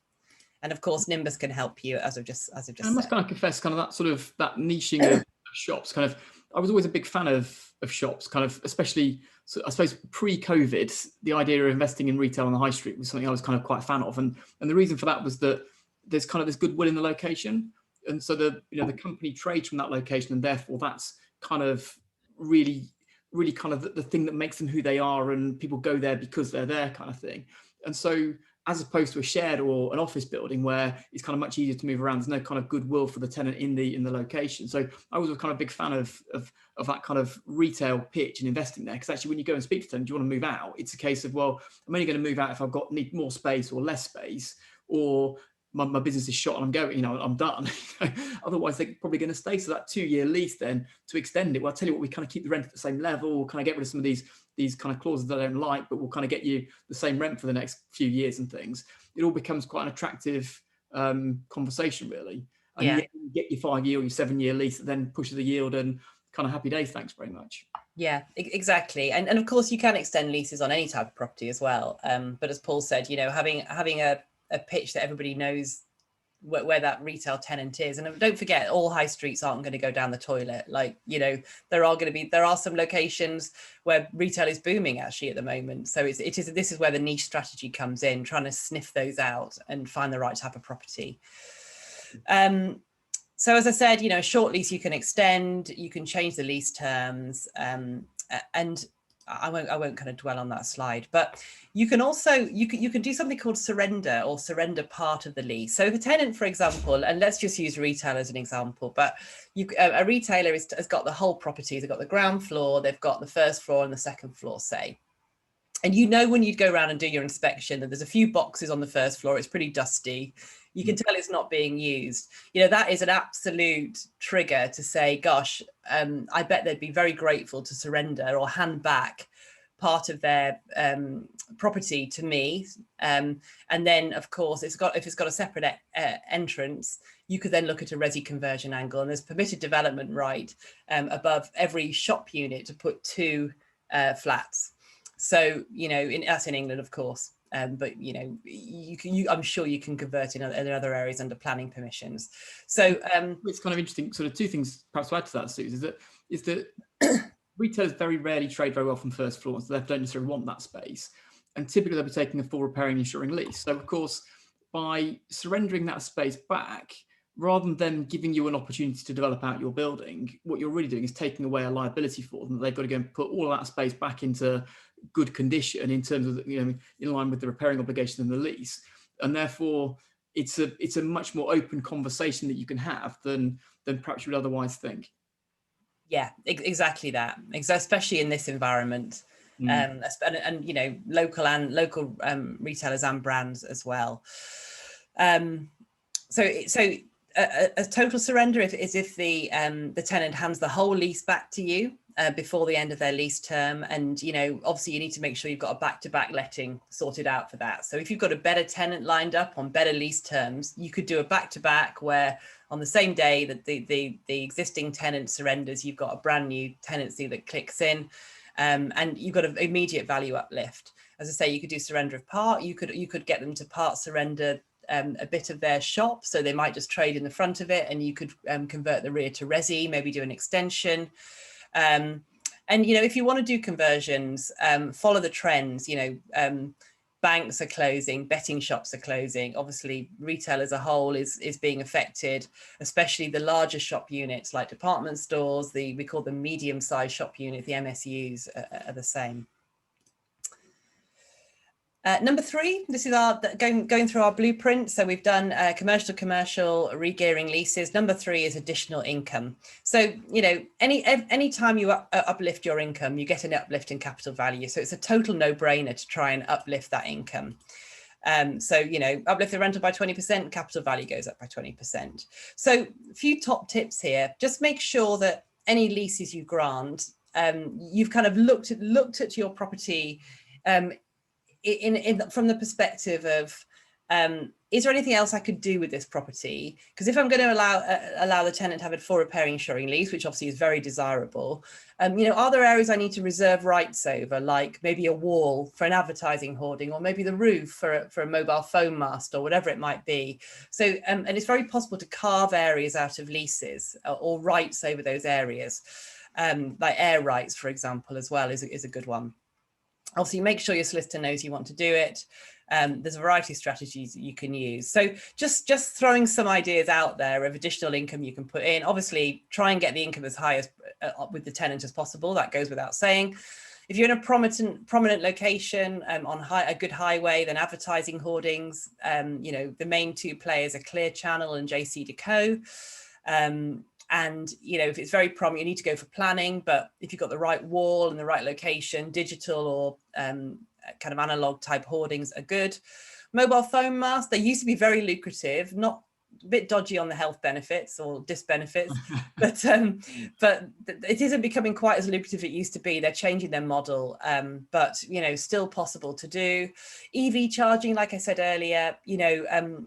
And of course, Nimbus can help you, as I've just said. I must kind of confess, kind of that niching of shops. Kind of, I was always a big fan of shops. Kind of, especially, so I suppose pre-COVID, the idea of investing in retail on the high street was something I was kind of quite a fan of. And the reason for that was that there's kind of this goodwill in the location, and so the company trades from that location, and therefore that's kind of really kind of the thing that makes them who they are, and people go there because they're there, kind of thing. And so, as opposed to a shared or an office building where it's kind of much easier to move around, there's no kind of goodwill for the tenant in the location. So I was a kind of big fan of that kind of retail pitch and investing there, because actually when you go and speak to tenants, you want to move out. It's a case of, well, I'm only going to move out if I've need more space or less space, or my business is shot and I'm going, you know, I'm done. Otherwise, they're probably going to stay. So that 2-year lease then to extend it, well, I'll tell you what, we kind of keep the rent at the same level, we'll kind of get rid of some of these kind of clauses that I don't like, but we'll kind of get you the same rent for the next few years and things. It all becomes quite an attractive conversation, really. And yeah, you get your 5-year or your 7-year lease that then pushes the yield, and kind of happy days. Thanks very much. Yeah, exactly. And of course, you can extend leases on any type of property as well. But as Paul said, you know, having a pitch that everybody knows where that retail tenant is. And don't forget, all high streets aren't going to go down the toilet. Like, you know, there are some locations where retail is booming actually at the moment. So this is where the niche strategy comes in, trying to sniff those out and find the right type of property. So as I said, you know, a short lease you can extend, you can change the lease terms, and I won't kind of dwell on that slide, but you can also, you can do something called surrender, or surrender part of the lease. So if a tenant, for example, and let's just use retail as an example, but a retailer has got the whole property, they've got the ground floor, they've got the first floor and the second floor, say. And you know, when you'd go around and do your inspection, that there's a few boxes on the first floor, it's pretty dusty. You can tell it's not being used. You know, that is an absolute trigger to say, gosh, I bet they'd be very grateful to surrender or hand back part of their property to me. And then, of course, if it's got a separate entrance, you could then look at a resi conversion angle, and there's permitted development right above every shop unit to put 2 flats. So, you know, that's in England, of course. But you know, I'm sure you can convert in other areas under planning permissions. So it's kind of interesting. Sort of 2 things perhaps to add to that, Suze, is that retailers very rarely trade very well from first floor, so they don't necessarily want that space. And typically they'll be taking a full repairing and insuring lease. So of course, by surrendering that space back, rather than them giving you an opportunity to develop out your building, what you're really doing is taking away a liability for them. They've got to go and put all of that space back into good condition in terms of, you know, in line with the repairing obligation in the lease. And therefore, it's a much more open conversation that you can have than perhaps you would otherwise think. Yeah, exactly that. Especially in this environment, and you know, local retailers and brands as well. So a total surrender is if the tenant hands the whole lease back to you, before the end of their lease term. And, you know, obviously you need to make sure you've got a back-to-back letting sorted out for that. So if you've got a better tenant lined up on better lease terms, you could do a back-to-back where on the same day that the existing tenant surrenders, you've got a brand new tenancy that clicks in, and you've got an immediate value uplift. As I say, you could do surrender of part. You could get them to part surrender a bit of their shop, so they might just trade in the front of it, and you could convert the rear to resi, maybe do an extension. And, you know, if you want to do conversions, follow the trends. You know, banks are closing, betting shops are closing. Obviously, retail as a whole is being affected, especially the larger shop units like department stores. We call them medium-sized shop units, the MSUs are the same. Number 3, this is our going through our blueprint. So we've done commercial to commercial, regearing leases. Number 3 is additional income. So, you know, any time you uplift your income, you get an uplift in capital value. So it's a total no-brainer to try and uplift that income. So, you know, uplift the rental by 20%, capital value goes up by 20%. So a few top tips here. Just make sure that any leases you grant, you've kind of looked at your property from the perspective of, is there anything else I could do with this property? Because if I'm going to allow the tenant to have a full repairing insuring lease, which obviously is very desirable, you know, are there areas I need to reserve rights over, like maybe a wall for an advertising hoarding, or maybe the roof for a mobile phone mast, or whatever it might be. So, and it's very possible to carve areas out of leases or rights over those areas, like air rights, for example, as well is a good one. Obviously, make sure your solicitor knows you want to do it. There's a variety of strategies that you can use. So just throwing some ideas out there of additional income you can put in. Obviously, try and get the income as high as with the tenant as possible. That goes without saying. If you're in a prominent location on a good highway, then advertising hoardings. You know, the main 2 players are Clear Channel and JC Deco. And, you know, if it's very prominent, you need to go for planning. But if you've got the right wall and the right location, digital or kind of analog type hoardings are good. Mobile phone masts, they used to be very lucrative, not a bit dodgy on the health benefits or disbenefits, but it isn't becoming quite as lucrative as it used to be. They're changing their model, but, you know, still possible to do. EV charging, like I said earlier, you know,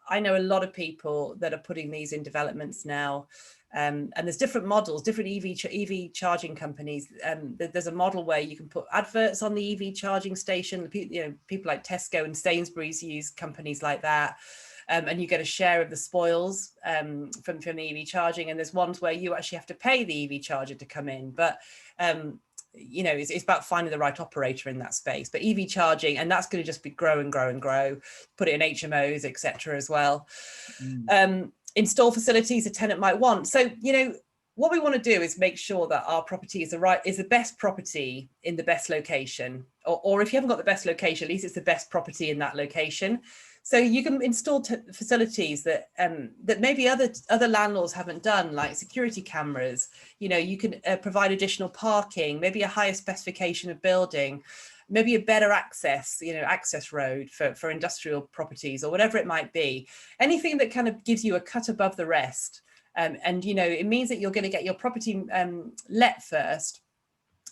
I know a lot of people that are putting these in developments now. And there's different models, different EV charging companies. There's a model where you can put adverts on the EV charging station. You know, people like Tesco and Sainsbury's use companies like that. And you get a share of the spoils from the EV charging. And there's ones where you actually have to pay the EV charger to come in. But you know, it's about finding the right operator in that space. But EV charging, and that's going to just be grow and grow and grow. Put it in HMOs, etc. as well. Install facilities a tenant might want. So, you know, what we want to do is make sure that our property is the best property in the best location, or if you haven't got the best location, at least it's the best property in that location. So you can install facilities that that maybe other landlords haven't done, like security cameras. You know, you can provide additional parking, maybe a higher specification of building, maybe a better access, you know, access road for industrial properties or whatever it might be. Anything that kind of gives you a cut above the rest. And, you know, it means that you're going to get your property let first,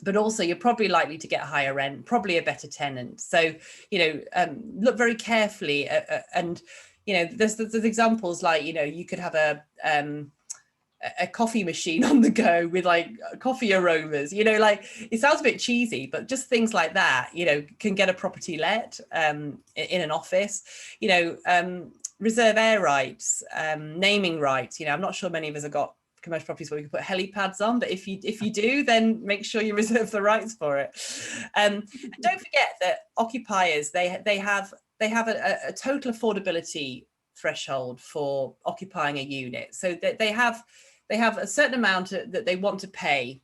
but also you're probably likely to get a higher rent, probably a better tenant. So, you know, look very carefully and, you know, there's examples like, you know, you could have a coffee machine on the go with like coffee aromas, you know, like it sounds a bit cheesy, but just things like that, you know, can get a property let in an office, you know, reserve air rights, naming rights. You know, I'm not sure many of us have got commercial properties where we can put helipads on, but if you do, then make sure you reserve the rights for it. And don't forget that occupiers, they have a total affordability threshold for occupying a unit, so that they have a certain amount that they want to pay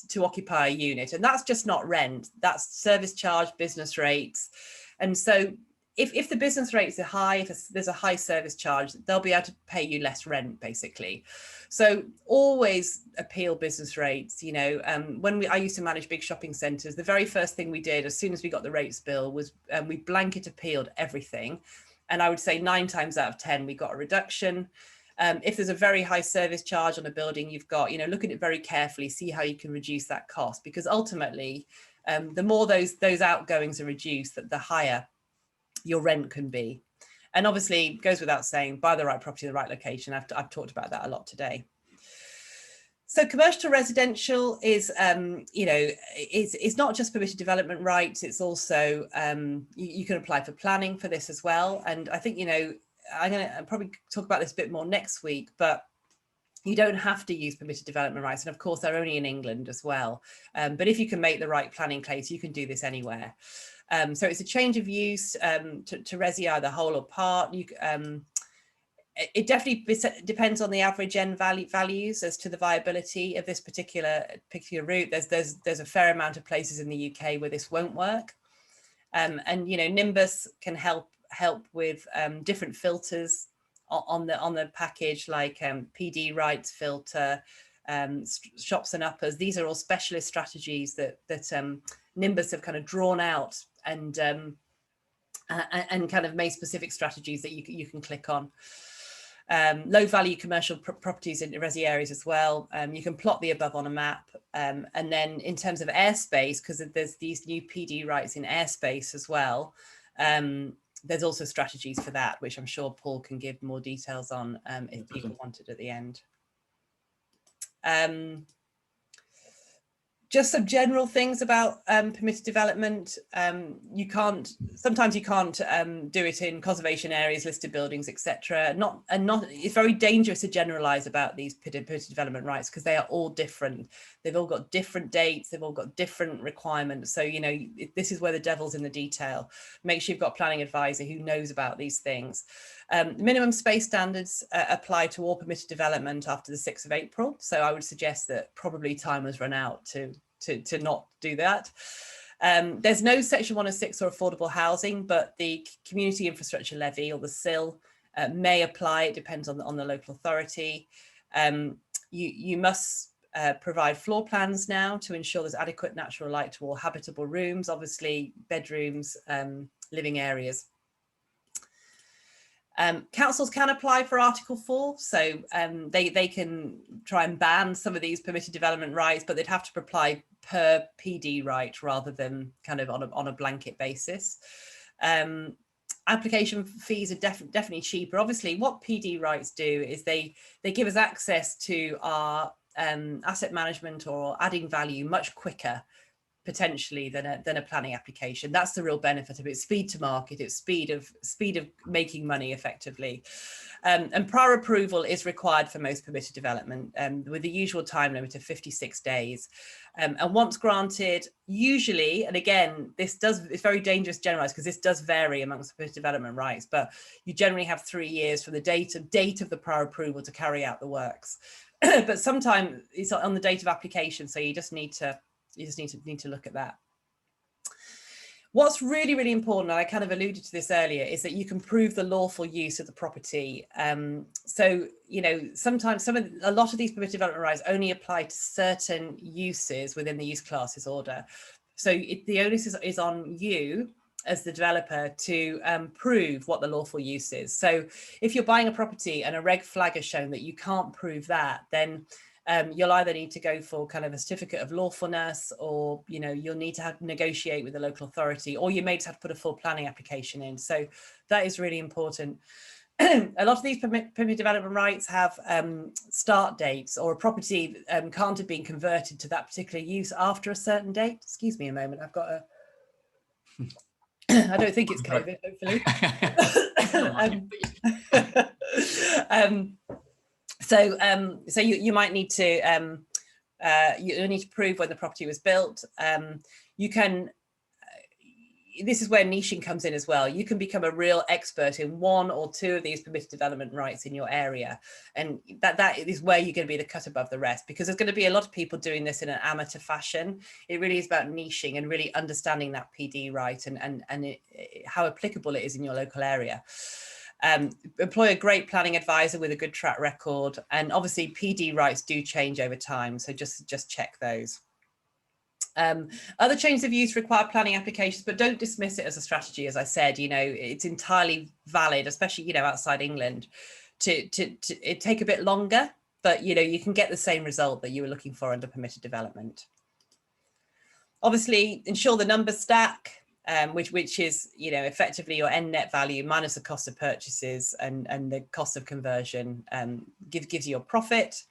to occupy a unit, and that's just not rent, that's service charge, business rates. And so if the business rates are high, if there's a high service charge, they'll be able to pay you less rent, basically. So always appeal business rates. You know, I used to manage big shopping centres, the very first thing we did as soon as we got the rates bill was we blanket appealed everything. And I would say 9 times out of 10, we got a reduction. If there's a very high service charge on a building you've got, look at it very carefully, see how you can reduce that cost, because ultimately, the more those outgoings are reduced, the higher your rent can be. And obviously, it goes without saying, buy the right property in the right location. I've talked about that a lot today. So commercial to residential is, it's not just permitted development rights. It's also, you can apply for planning for this as well. And I think, I'm going to probably talk about this a bit more next week, but you don't have to use permitted development rights. And of course, they're only in England as well. But if you can make the right planning case, you can do this anywhere. So it's a change of use to resi, either whole or part. It definitely depends on the average end values as to the viability of this particular route. There's a fair amount of places in the UK where this won't work. And Nimbus can help with different filters on the package, like PD rights filter, shops and uppers. These are all specialist strategies that Nimbus have kind of drawn out and kind of made specific strategies that you can click on. Low value commercial properties in resi areas as well. You can plot the above on a map. And then in terms of airspace, because there's these new PD rights in airspace as well, there's also strategies for that, which I'm sure Paul can give more details on if people wanted at the end. Just some general things about permitted development. Sometimes you can't do it in conservation areas, listed buildings, etc. It's very dangerous to generalize about these permitted development rights, because they are all different. They've all got different dates. They've all got different requirements. So, this is where the devil's in the detail. Make sure you've got a planning advisor who knows about these things. Minimum space standards apply to all permitted development after the 6th of April. So I would suggest that probably time has run out to not do that. There's no Section 106 or affordable housing, but the Community Infrastructure Levy, or the CIL, may apply. It depends on the local authority. You must provide floor plans now to ensure there's adequate natural light to all habitable rooms, obviously bedrooms, living areas. Councils can apply for Article 4, so they can try and ban some of these permitted development rights, but they'd have to apply per PD right rather than kind of on a blanket basis. Application fees are definitely cheaper. Obviously, what PD rights do is they give us access to our asset management or adding value much quicker, potentially, than a planning application. That's the real benefit of it. Speed to market, it's speed of making money effectively. And prior approval is required for most permitted development, with the usual time limit of 56 days. And once granted, usually, and again, it's very dangerous to generalize, because this does vary amongst permitted development rights, but you generally have 3 years from the date of the prior approval to carry out the works. But sometimes it's on the date of application, so you just need to look at that. What's really, really important, and I kind of alluded to this earlier, is that you can prove the lawful use of the property. So, sometimes a lot of these permitted development rights only apply to certain uses within the use classes order. So the onus is on you as the developer to prove what the lawful use is. So if you're buying a property and a reg flag has shown that you can't prove that, then you'll either need to go for kind of a certificate of lawfulness, or you'll need to negotiate with the local authority, or you may just have to put a full planning application in. So that is really important. A lot of these permitted development rights have start dates, or a property can't have been converted to that particular use after a certain date. Excuse me a moment, I've got a I don't think it's COVID, hopefully. So you might need to you need to prove when the property was built. This is where niching comes in as well. You can become a real expert in 1 or 2 of these permitted development rights in your area, and that is where you're going to be the cut above the rest, because there's going to be a lot of people doing this in an amateur fashion. It really is about niching and really understanding that PD right and how applicable it is in your local area. Employ a great planning advisor with a good track record, and obviously PD rights do change over time, so just check those. Other changes of use require planning applications, but don't dismiss it as a strategy. As I said, it's entirely valid, especially outside England, it take a bit longer, but you can get the same result that you were looking for under permitted development. Obviously, ensure the numbers stack, which is effectively your end net value minus the cost of purchases and the cost of conversion, gives you your profit.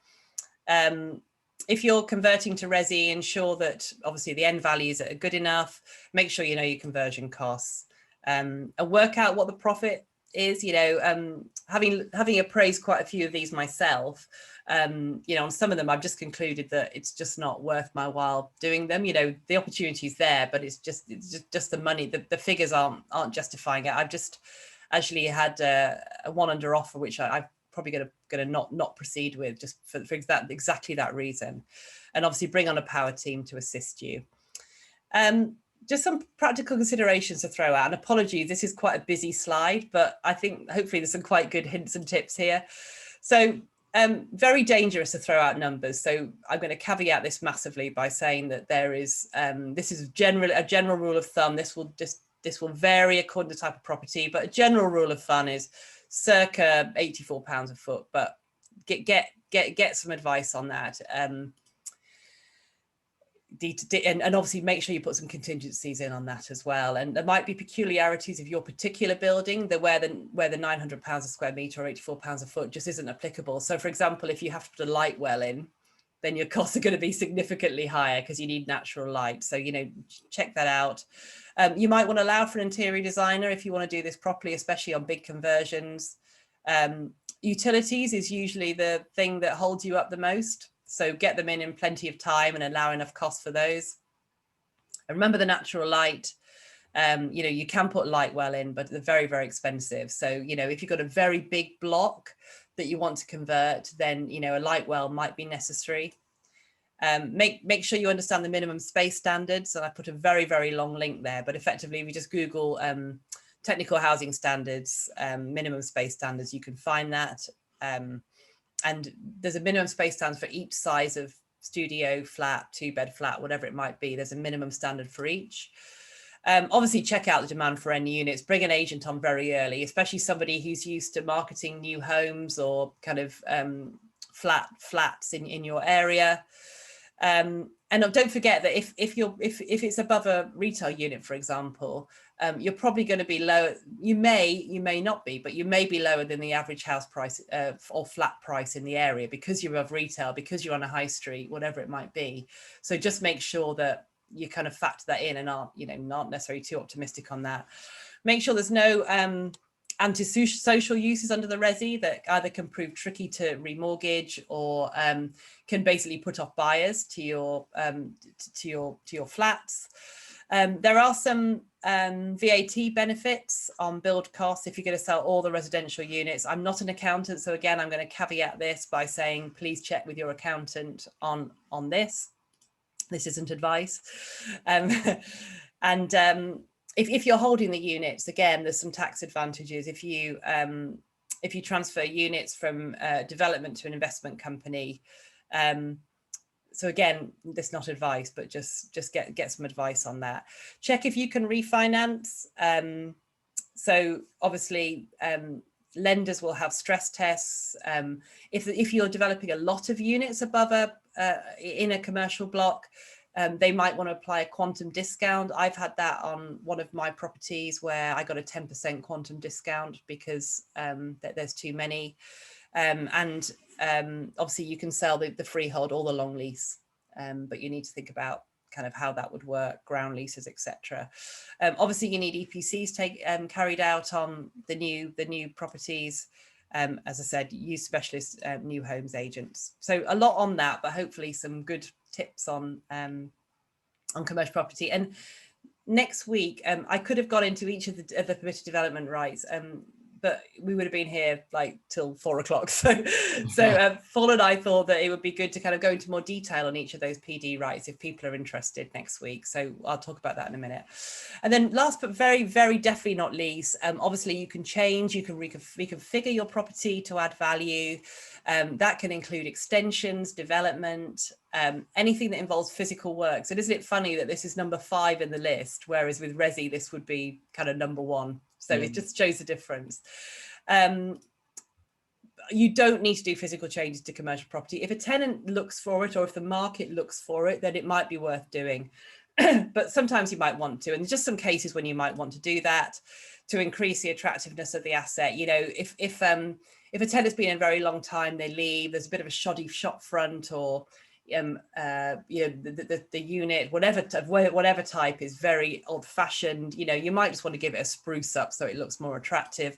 If you're converting to resi, ensure that obviously the end values are good enough. Make sure you know your conversion costs, and work out what the profit is. Having appraised quite a few of these myself, on some of them I've just concluded that it's just not worth my while doing them. The opportunity's there, but it's just the money, the figures aren't justifying it. I've just actually had a one under offer, which I've probably going to not proceed with, just for exactly that reason. And obviously bring on a power team to assist you. Just some practical considerations to throw out, and apologies, this is quite a busy slide, but I think hopefully there's some quite good hints and tips here. So very dangerous to throw out numbers. So I'm going to caveat this massively by saying that there is, this is a general rule of thumb. This will vary according to the type of property, but a general rule of thumb is circa £84 a foot, but get some advice on that. And obviously make sure you put some contingencies in on that as well. And there might be peculiarities of your particular building that where the £900 a square metre or £84 a foot just isn't applicable. So for example, if you have to put a light well in, then your costs are going to be significantly higher because you need natural light. So, check that out. You might want to allow for an interior designer if you want to do this properly, especially on big conversions. Utilities is usually the thing that holds you up the most. So get them in plenty of time and allow enough cost for those. And remember the natural light. You can put light well in, but they're very, very expensive. So, if you've got a very big block that you want to convert, then, a light well might be necessary. Make sure you understand the minimum space standards. And I put a very, very long link there, but effectively, if you just Google technical housing standards, minimum space standards, you can find that. And there's a minimum space standard for each size of studio, flat, 2-bed flat, whatever it might be. There's a minimum standard for each. Obviously, check out the demand for any units. Bring an agent on very early, especially somebody who's used to marketing new homes or kind of flats in your area. And don't forget that if it's above a retail unit, for example, you're probably going to be low. You may not be, but you may be lower than the average house price or flat price in the area because you're above retail, because you're on a high street, whatever it might be. So just make sure that you kind of factor that in and not necessarily too optimistic on that. Make sure there's no antisocial uses under the resi that either can prove tricky to remortgage or can basically put off buyers to your flats. There are some VAT benefits on build costs if you're going to sell all the residential units. I'm not an accountant, so again, I'm going to caveat this by saying please check with your accountant on this. This isn't advice. If you're holding the units, again, there's some tax advantages. If you transfer units from development to an investment company, so again, this is not advice, but just get some advice on that. Check if you can refinance. So obviously, lenders will have stress tests. If you're developing a lot of units above in a commercial block, they might want to apply a quantum discount. I've had that on one of my properties where I got a 10% quantum discount because there's too many. Obviously you can sell the freehold or the long lease, but you need to think about kind of how that would work, ground leases, etc. Obviously you need EPCs carried out on the new properties. As I said, use specialist new homes agents. So a lot on that, but hopefully some good tips on commercial property. And next week, I could have gone into each of the permitted development rights, but we would have been here like till 4 o'clock. So Paul and I thought that it would be good to kind of go into more detail on each of those PD rights if people are interested next week. So I'll talk about that in a minute. And then last but very, very definitely not least, obviously you can change, you can reconfigure your property to add value. That can include extensions, development, anything that involves physical work. So isn't it funny that this is number 5 in the list, whereas with Resi, this would be kind of number 1. So it just shows the difference. you don't need to do physical changes to commercial property. If a tenant looks for it, or if the market looks for it, then it might be worth doing. But sometimes you might want to, and there's just some cases when you might want to do that to increase the attractiveness of the asset. You know, if a tenant's been in a very long time, they leave, there's a bit of a shoddy shop front, or you know, the unit, whatever type is very old-fashioned, you know, you might just want to give it a spruce up so it looks more attractive.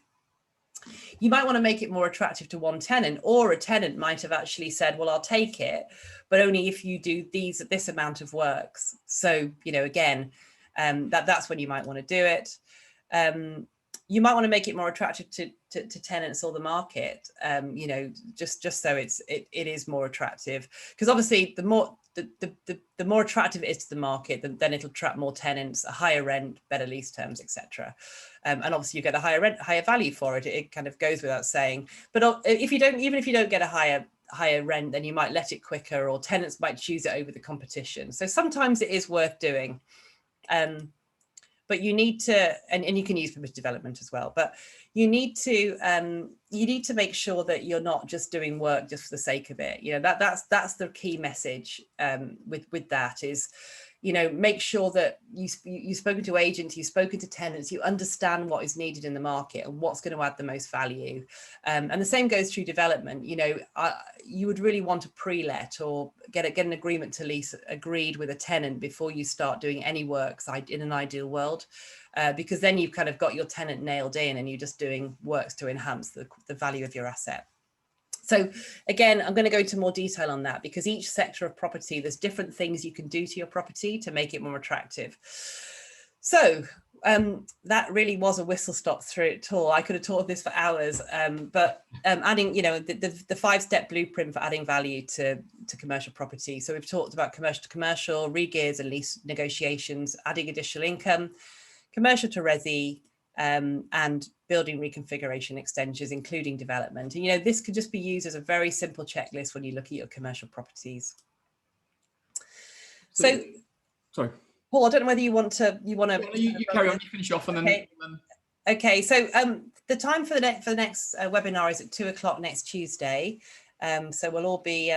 You might want to make it more attractive to one tenant, or a tenant might have actually said, well, I'll take it, but only if you do this amount of works. So, you know, again, that's when you might want to do it. You might want to make it more attractive to tenants or the market, you know, just so it is more attractive, because obviously the more attractive it is to the market, then it'll attract more tenants, a higher rent, better lease terms, etc. And obviously you get a higher value for it. It kind of goes without saying. But if you don't, even if you don't get a higher rent, then you might let it quicker, or tenants might choose it over the competition. So sometimes it is worth doing. But you need to, and you can use permitted development as well, but you need to make sure that you're not just doing work just for the sake of it. You know, that's the key message with that is, you know, make sure that you've spoken to agents, you've spoken to tenants, you understand what is needed in the market and what's going to add the most value. And the same goes through development. You know, you would really want to pre-let or get an agreement to lease agreed with a tenant before you start doing any works in an ideal world, because then you've kind of got your tenant nailed in and you're just doing works to enhance the value of your asset. So again, I'm going to go into more detail on that, because each sector of property, there's different things you can do to your property to make it more attractive. So that really was a whistle stop through it all. I could have taught this for hours, but adding, you know, the 5-step blueprint for adding value to commercial property. So we've talked about commercial to commercial, re-gears and lease negotiations, adding additional income, commercial to resi, and building reconfiguration extensions, including development. And, you know, this could just be used as a very simple checklist when you look at your commercial properties. So, sorry, Paul, I don't know whether you want to. You carry on. You finish off, and okay. Okay. So the time for the next webinar is at 2 o'clock next Tuesday. So we'll all be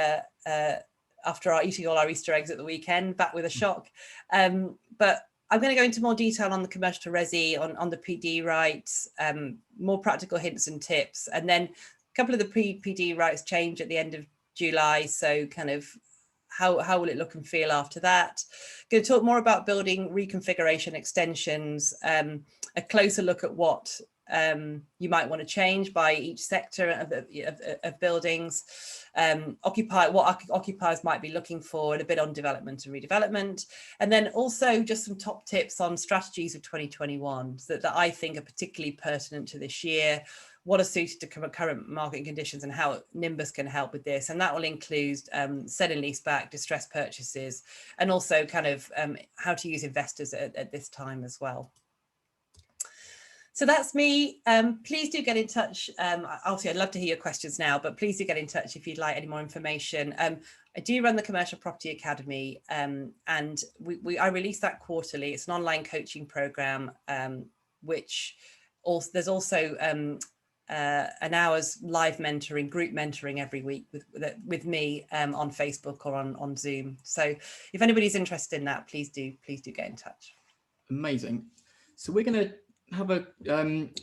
after eating all our Easter eggs at the weekend, back with a shock. But I'm going to go into more detail on the commercial to resi, on the PD rights, more practical hints and tips. And then a couple of the PD rights change at the end of July. So kind of how will it look and feel after that? Going to talk more about building reconfiguration extensions, a closer look at what you might want to change by each sector of buildings, what occupiers might be looking for, and a bit on development and redevelopment, and then also just some top tips on strategies of 2021 that I think are particularly pertinent to this year, what are suited to current market conditions, and how Nimbus can help with this. And that will include sell and lease back, distressed purchases, and also kind of how to use investors at this time as well. So that's me. Please do get in touch. Obviously, I'd love to hear your questions now, but please do get in touch if you'd like any more information. I do run the Commercial Property Academy, and I release that quarterly. It's an online coaching program, which also there's also an hour's live mentoring, group mentoring every week with me on Facebook or on Zoom. So if anybody's interested in that, please do get in touch. Amazing. So we're going to have a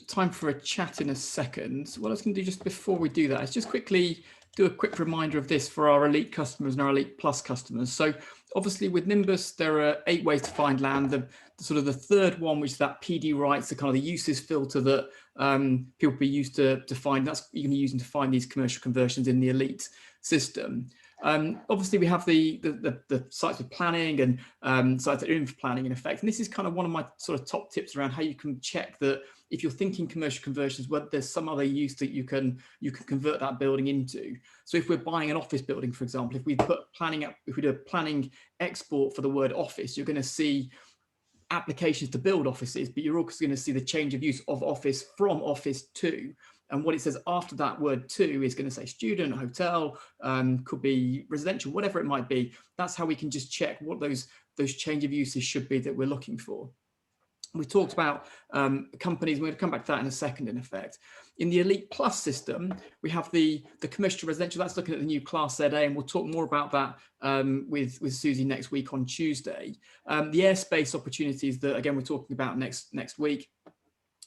time for a chat in a second. What I was going to do just before we do that is just quickly do a quick reminder of this for our Elite customers and our Elite Plus customers. So obviously with Nimbus, there are 8 ways to find land. The sort of the third one, which is that PD rights, the kind of the uses filter that people be used to find. That's you can be using to find these commercial conversions in the Elite system. Obviously, we have the sites with planning and sites that are in for planning in effect. And this is kind of one of my sort of top tips around how you can check that if you're thinking commercial conversions, whether there's some other use that you can convert that building into. So if we're buying an office building, for example, if we put planning up, if we do a planning export for the word office, you're going to see applications to build offices, but you're also going to see the change of use of office from office to. And what it says after that word to is going to say student, hotel, could be residential, whatever it might be. That's how we can just check what those change of uses should be that we're looking for. We talked about companies. We're going to come back to that in a second. In effect, in the Elite Plus system, we have the commercial residential. That's looking at the new Class ZA, and we'll talk more about that with Suzi next week on Tuesday. The airspace opportunities that again we're talking about next week.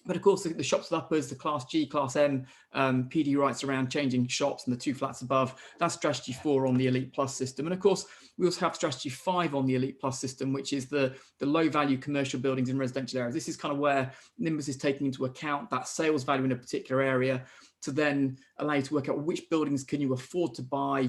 But of course, the shops with uppers, the Class G, Class M, PD rights around changing shops and the 2 flats above, that's strategy 4 on the Elite Plus system. And of course, we also have strategy 5 on the Elite Plus system, which is the low value commercial buildings in residential areas. This is kind of where Nimbus is taking into account that sales value in a particular area to then allow you to work out which buildings can you afford to buy.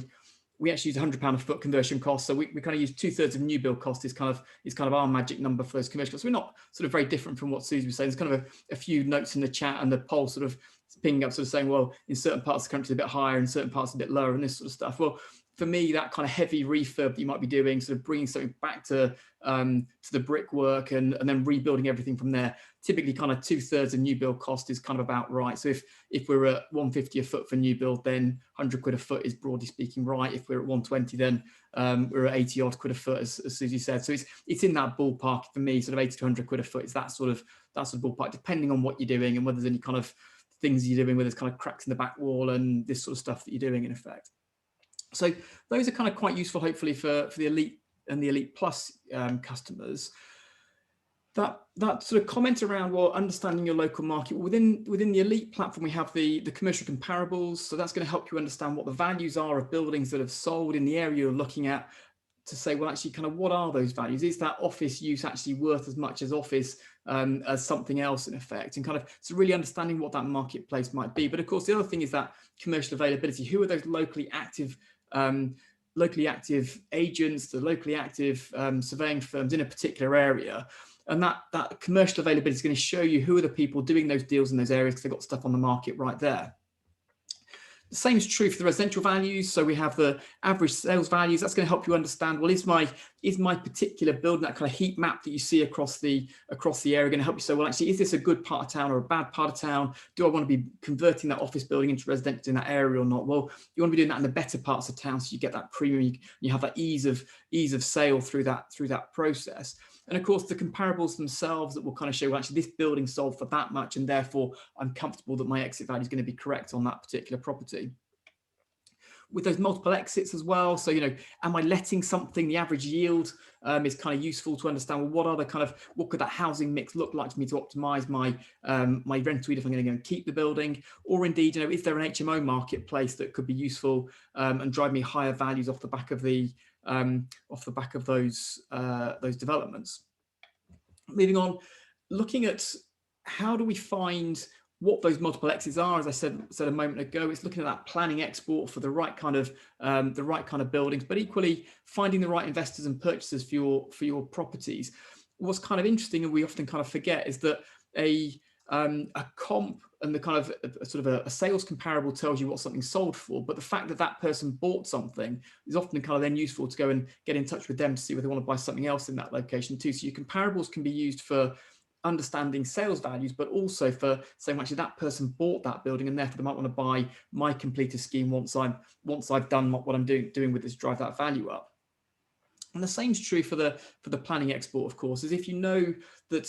We actually use £100 a foot conversion cost, so we kind of use 2/3 of new build cost is kind of our magic number for those commercials. So we're not sort of very different from what Suzi was saying. There's kind of a few notes in the chat and the poll sort of pinging up, sort of saying, well, in certain parts of the country it's a bit higher, in certain parts a bit lower, and this sort of stuff. Well, for me, that kind of heavy refurb that you might be doing, sort of bringing something back to the brickwork and then rebuilding everything from there, typically kind of 2/3 of new build cost is kind of about right. So if we're at 150 a foot for new build, then 100 quid a foot is broadly speaking right. If we're at 120, then we're at 80 odd quid a foot, as Suzi said. So it's in that ballpark for me, sort of 80 to 100 quid a foot. It's that sort of ballpark, depending on what you're doing and whether there's any kind of things you're doing, where there's kind of cracks in the back wall and this sort of stuff that you're doing in effect. So those are kind of quite useful, hopefully, for the Elite and the Elite Plus customers. That sort of comment around, well, understanding your local market. Within the Elite platform, we have the commercial comparables. So that's going to help you understand what the values are of buildings that have sold in the area you're looking at, to say, well, actually, kind of what are those values? Is that office use actually worth as much as office as something else in effect? And kind of so really understanding what that marketplace might be. But of course, the other thing is that commercial availability. Who are those locally active agents, the locally active surveying firms in a particular area? And that commercial availability is going to show you who are the people doing those deals in those areas, because they've got stuff on the market right there. The same is true for the residential values. So we have the average sales values. That's going to help you understand, well, is my particular building, that kind of heat map that you see across the area, going to help you say, well, actually, is this a good part of town or a bad part of town? Do I want to be converting that office building into residential in that area or not? Well, you want to be doing that in the better parts of town, so you get that premium. You have that ease of sale through that process. And of course, the comparables themselves that will kind of show, well, actually, this building sold for that much, and therefore I'm comfortable that my exit value is going to be correct on that particular property. With those multiple exits as well, so am I letting something? The average yield is kind of useful to understand. Well, what could that housing mix look like to me to optimize my rental yield if I'm going to go and keep the building, or indeed, is there an HMO marketplace that could be useful and drive me higher values off the back of those developments. Moving on, looking at how do we find what those multiple exits are. As I said a moment ago, it's looking at that planning export for the right kind of buildings, but equally finding the right investors and purchasers for your properties. What's kind of interesting, and we often kind of forget, is that a comp and the kind of a sales comparable tells you what something's sold for, but the fact that that person bought something is often kind of then useful to go and get in touch with them to see whether they want to buy something else in that location too. So your comparables can be used for understanding sales values, but also for saying, actually, that person bought that building, and therefore they might want to buy my completed scheme once I've done what I'm doing with this, drive that value up. And the same is true for the planning export, of course, is if you know that,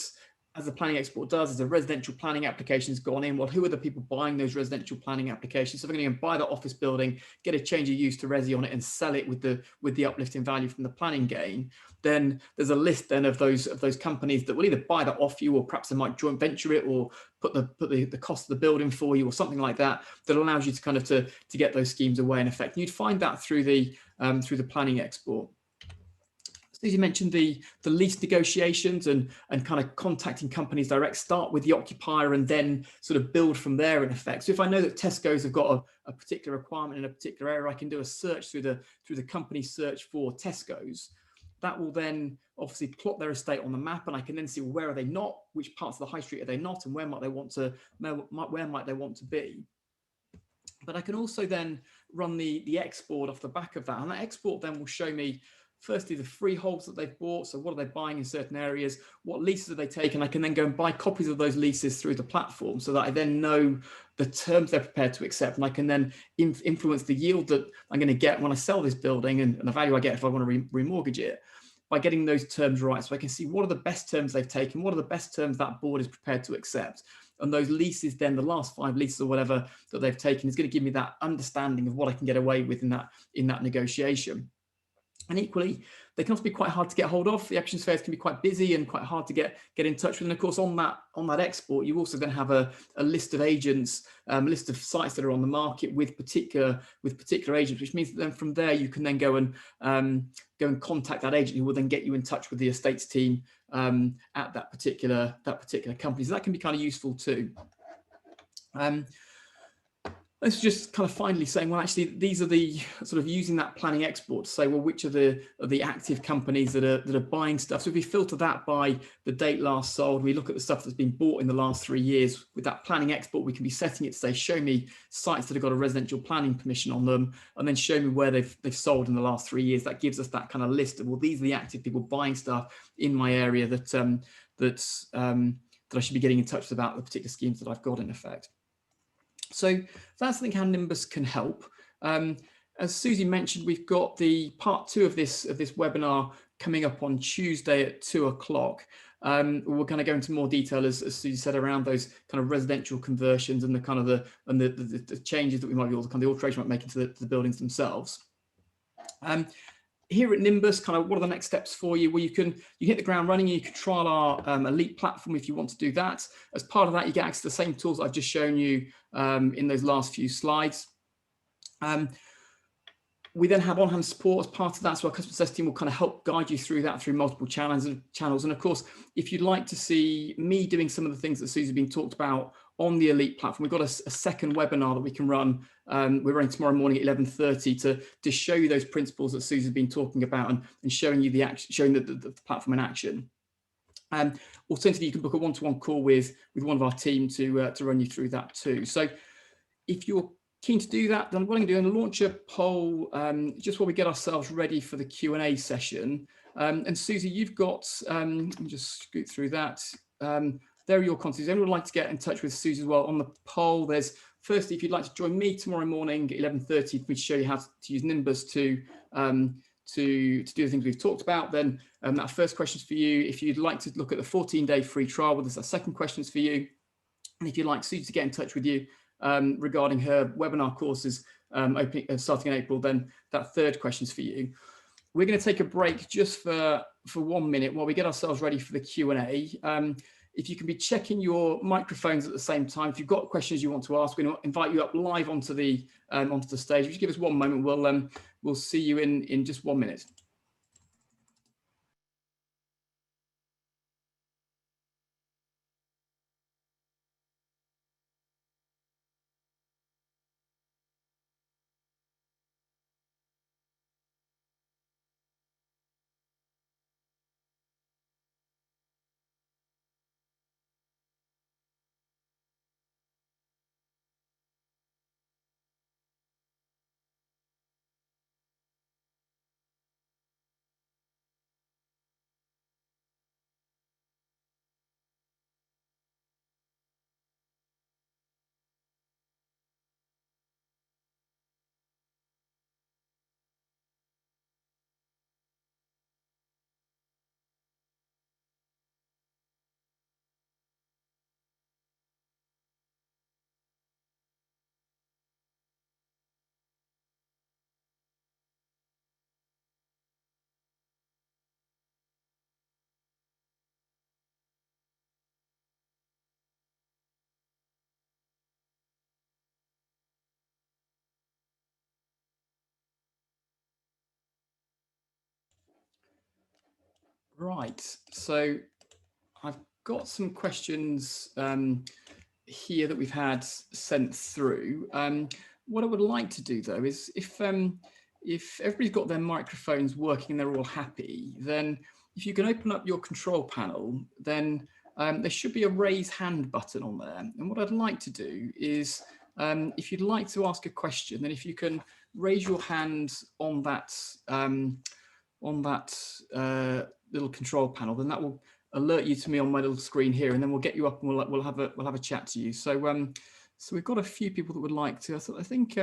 as the planning export does, as a residential planning application has gone in, well, who are the people buying those residential planning applications? So if I'm going to buy that office building, get a change of use to resi on it, and sell it with the uplift in value from the planning gain, then there's a list then of those companies that will either buy that off you, or perhaps they might joint venture it, or put the cost of the building for you, or something like that, that allows you to kind of to get those schemes away in effect. And you'd find that through the planning export. As you mentioned, the lease negotiations and kind of contacting companies direct. Start with the occupier and then sort of build from there in effect. So if I know that Tesco's have got a particular requirement in a particular area, I can do a search through the company search for Tesco's. That will then obviously plot their estate on the map, and I can then see, well, where are they not, which parts of the high street are they not, and where might they want to be. But I can also then run the export off the back of that, and that export then will show me, firstly, the freeholds that they've bought. So what are they buying in certain areas? What leases have they taken? I can then go and buy copies of those leases through the platform, so that I then know the terms they're prepared to accept. And I can then influence the yield that I'm going to get when I sell this building, and the value I get if I want to remortgage it. by getting those terms right. So I can see what are the best terms they've taken, what are the best terms that board is prepared to accept. And those leases, then the last 5 leases or whatever that they've taken, is going to give me that understanding of what I can get away with in that negotiation. And equally, they can also be quite hard to get hold of. The acquisitions fairs can be quite busy and quite hard to get in touch with. And of course, on that export, you also then have a list of agents, a list of sites that are on the market with particular agents, which means that then from there you can then go and contact that agent, who will then get you in touch with the estates team at that particular company. So that can be kind of useful too. Let's just kind of finally saying, well, actually, these are the sort of using that planning export to say, well, which are the active companies that are buying stuff. So if we filter that by the date last sold, we look at the stuff that's been bought in the last 3 years. With that planning export, we can be setting it to say, show me sites that have got a residential planning permission on them, and then show me where they've sold in the last 3 years. That gives us that kind of list of, well, these are the active people buying stuff in my area that I should be getting in touch with about the particular schemes that I've got in effect. So that's, I think, how Nimbus can help. As Suzi mentioned, we've got the part 2 of this webinar coming up on Tuesday at 2 o'clock. We're going to go into more detail, as Suzi said, around those kind of residential conversions and the kind of the changes that we might be able to, kind of the alteration we might make into the buildings themselves. Here at Nimbus, kind of what are the next steps for you? Well, you hit the ground running. You can trial our elite platform if you want to do that. As part of that, you get access to the same tools I've just shown you in those last few slides. We then have on-hand support as part of that, so our customer success team will kind of help guide you through that through multiple channels. And of course, if you'd like to see me doing some of the things that Suzi's been talked about on the elite platform, we've got a second webinar that we can run. We're running tomorrow morning at 11:30 to show you those principles that Suzi's been talking about and showing you showing the platform in action. Alternatively, you can book a one-to-one call with one of our team to run you through that too. So if you're keen to do that, then what I'm going to do, I'm going to launch a poll just while we get ourselves ready for the Q&A session. And Suzi, you've got, let me just scoot through that. There are your contacts. If anyone would like to get in touch with Suzi as well on the poll, there's firstly, if you'd like to join me tomorrow morning at 11:30 for me to show you how to use Nimbus to do the things we've talked about, then that first question is for you. If you'd like to look at the 14-day free trial with us, that second question is for you. And if you'd like Suzi to get in touch with you regarding her webinar courses starting in April, then that third question is for you. We're going to take a break just for 1 minute while we get ourselves ready for the Q&A. If you can be checking your microphones at the same time, if you've got questions you want to ask, we're going to invite you up live onto the stage. If you give us 1 moment, we'll see you in just 1 minute. Right, so I've got some questions here that we've had sent through. What I would like to do though is if everybody's got their microphones working and they're all happy, then if you can open up your control panel, then there should be a raise hand button on there. And what I'd like to do is if you'd like to ask a question, then if you can raise your hand on that little control panel, then that will alert you to me on my little screen here, and then we'll get you up and we'll have a chat to you. So so we've got a few people that would like to. I think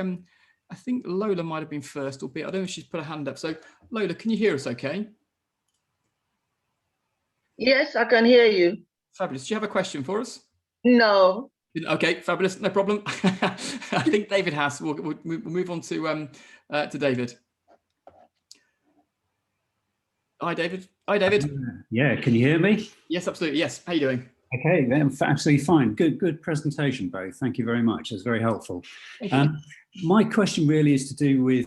Lola might have been first, albeit I don't know if she's put a hand up. So Lola, can you hear us okay? Yes, I can hear you. Fabulous. Do you have a question for us? No. Okay, fabulous. No problem. I think David has. We'll move on to David. Hi, David. Hi, David. Yeah, can you hear me? Yes, absolutely. Yes. How you doing? Okay, absolutely fine. Good presentation, both. Thank you very much. That's very helpful. My question really is to do with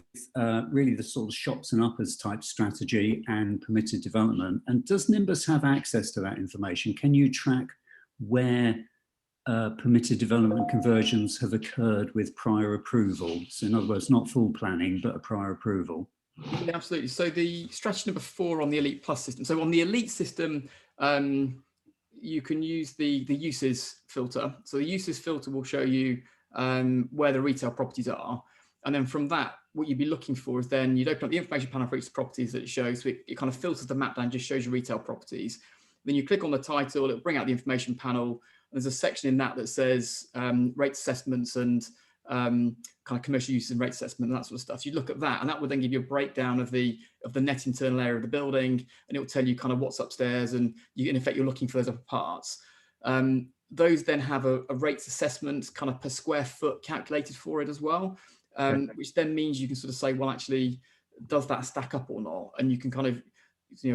really the sort of shops and uppers type strategy and permitted development. And does Nimbus have access to that information? Can you track where permitted development conversions have occurred with prior approval? So in other words, not full planning, but a prior approval. Yeah, absolutely. So the strategy number 4 on the Elite Plus system. So on the Elite system, you can use the uses filter. So the uses filter will show you where the retail properties are. And then from that, what you'd be looking for is then you'd open up the information panel for each of the properties that it shows. So it kind of filters the map down, just shows you retail properties. Then you click on the title, it'll bring out the information panel. There's a section in that says rate assessments and kind of commercial use and rate assessment and that sort of stuff. So you look at that, and that would then give you a breakdown of the net internal area of the building, and it will tell you kind of what's upstairs, and in effect you're looking for those upper parts. Those then have a rates assessment kind of per square foot calculated for it as well, which then means you can sort of say, well, actually, does that stack up or not? And you can kind of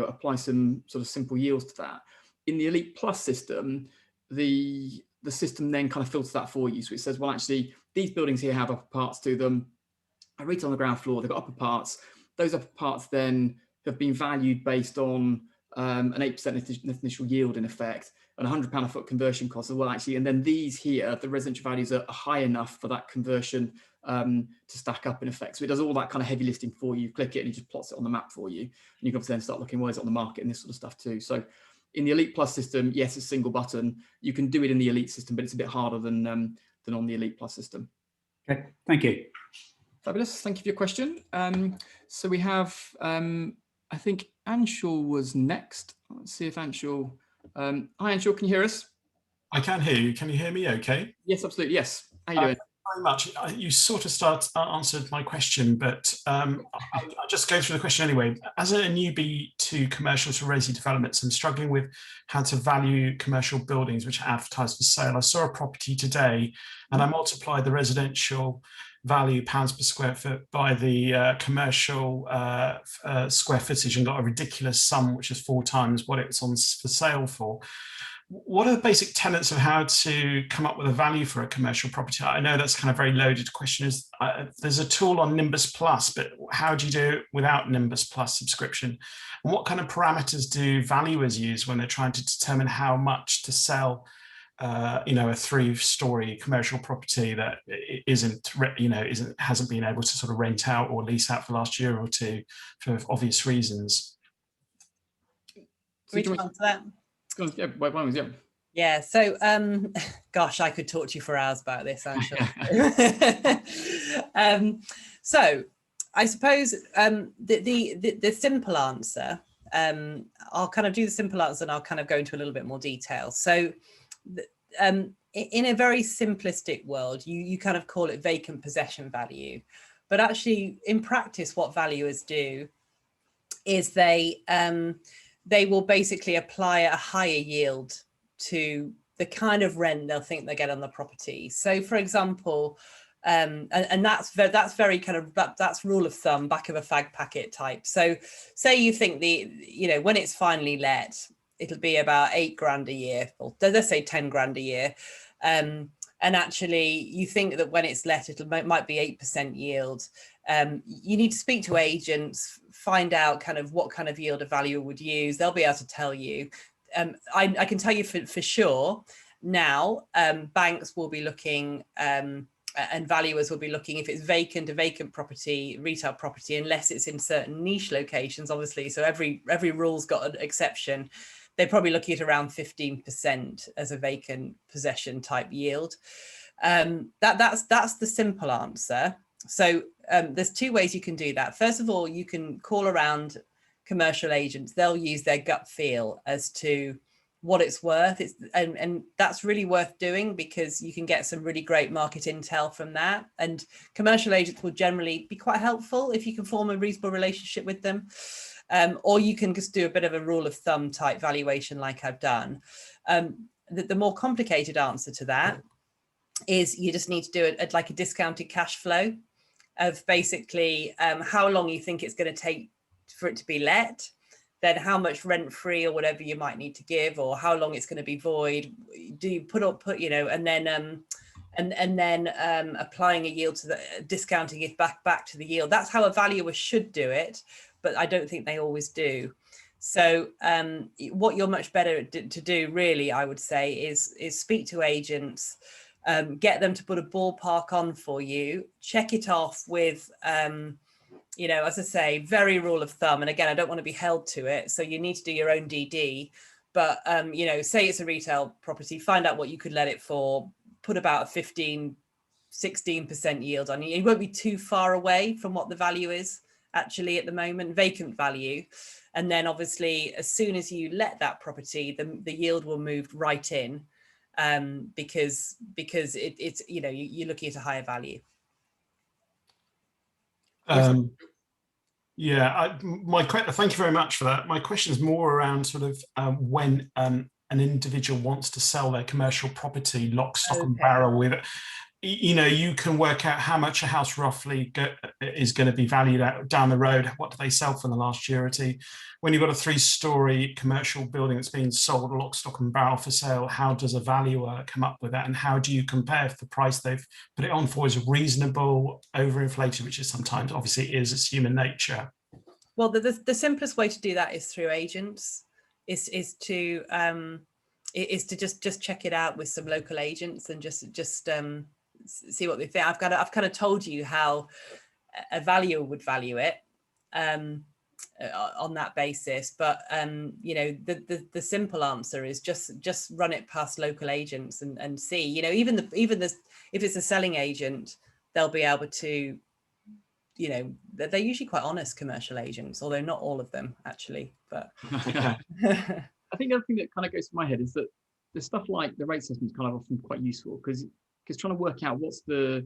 apply some sort of simple yields to that. In the Elite Plus system, the system then kind of filters that for you. So it says, well, actually, these buildings here have upper parts to them. I retail on the ground floor, they've got upper parts. Those upper parts then have been valued based on an 8% net initial yield in effect, and £100 a foot conversion cost as well, actually. And then these here, the residential values are high enough for that conversion to stack up in effect. So it does all that kind of heavy lifting for you. Click it and it just plots it on the map for you. And you can obviously then start looking, where is it on the market and this sort of stuff too. So in the Elite Plus system, yes, it's a single button. You can do it in the Elite system, but it's a bit harder than on the Elite Plus system. Okay, thank you. Fabulous. Thank you for your question. So we have, I think Anshul was next. Let's see if Anshul. Hi, Anshul, can you hear us? I can hear you. Can you hear me okay? Yes, absolutely. Yes. How are you doing? Very much. You sort of answered my question, but I'll just go through the question anyway. As a newbie to commercial to resi developments, I'm struggling with how to value commercial buildings which are advertised for sale. I saw a property today and I multiplied the residential value pounds per square foot by the commercial square footage and got a ridiculous sum, which is 4 times what it's on for sale for. What are the basic tenets of how to come up with a value for a commercial property? I know that's kind of a very loaded question. There's a tool on Nimbus Plus, but how do you do it without Nimbus Plus subscription? And what kind of parameters do valuers use when they're trying to determine how much to sell a 3-story commercial property that hasn't been able to sort of rent out or lease out for the last year or two for obvious reasons? Which one to that? Yeah, by one was, yeah. Yeah, so gosh, I could talk to you for hours about this, I'm sure. So I suppose the simple answer, I'll kind of do the simple answer and I'll kind of go into a little bit more detail. So in a very simplistic world, you kind of call it vacant possession value, but actually in practice, what valuers do is they will basically apply a higher yield to the kind of rent they'll think they get on the property. So for example, and that's very kind of, that's rule of thumb, back of a fag packet type. So say you think when it's finally let, it'll be about 8 grand a year, or let's say 10 grand a year. And actually you think that when it's let, might be 8% yield. You need to speak to agents, find out kind of what kind of yield a valuer would use. They'll be able to tell you. I can tell you for sure now, banks will be looking and valuers will be looking, if it's vacant, a vacant property, retail property, unless it's in certain niche locations, obviously. So every rule's got an exception. They're probably looking at around 15% as a vacant possession type yield. That's the simple answer. So there's 2 ways you can do that. First of all, you can call around commercial agents. They'll use their gut feel as to what it's worth. And that's really worth doing because you can get some really great market intel from that. And commercial agents will generally be quite helpful if you can form a reasonable relationship with them. Or you can just do a bit of a rule of thumb type valuation like I've done. The more complicated answer to that is you just need to do it like a discounted cash flow of basically how long you think it's going to take for it to be let, then how much rent free or whatever you might need to give, or how long it's going to be void. Do you put, you know, and then applying a yield to the, discounting it back to the yield. That's how a valuer should do it, but I don't think they always do. So what you're much better to do, really, I would say, is speak to agents, get them to put a ballpark on for you, check it off with, you know, as I say, very rule of thumb. And again, I don't want to be held to it. So you need to do your own DD. But, you know, say it's a retail property, find out what you could let it for, put about a 15, 16% yield on it. You won't be too far away from what the value is actually at the moment, vacant value. And then obviously, as soon as you let that property, the yield will move right in because it's, you know, you're looking at a higher value. Yeah, thank you very much for that. My question is more around sort of when an individual wants to sell their commercial property, lock, stock and barrel with it. You know, you can work out how much a house roughly is going to be valued at down the road. What do they sell for in the last year or two? When you've got a 3-story commercial building that's being sold lock, stock and barrel for sale, how does a valuer come up with that? And how do you compare if the price they've put it on for is reasonable, overinflated, which is sometimes obviously is, it's human nature? Well, the simplest way to do that is through agents, is to just check it out with some local agents and just see what they think. I've kind of told you how a valuer would value it on that basis, but you know, the simple answer is just run it past local agents and see. You know, even if it's a selling agent, they'll be able to, you know, they're usually quite honest, commercial agents, although not all of them actually. But I think the other thing that kind of goes through my head is that the stuff like the rate assessment is kind of often quite useful because trying to work out what's the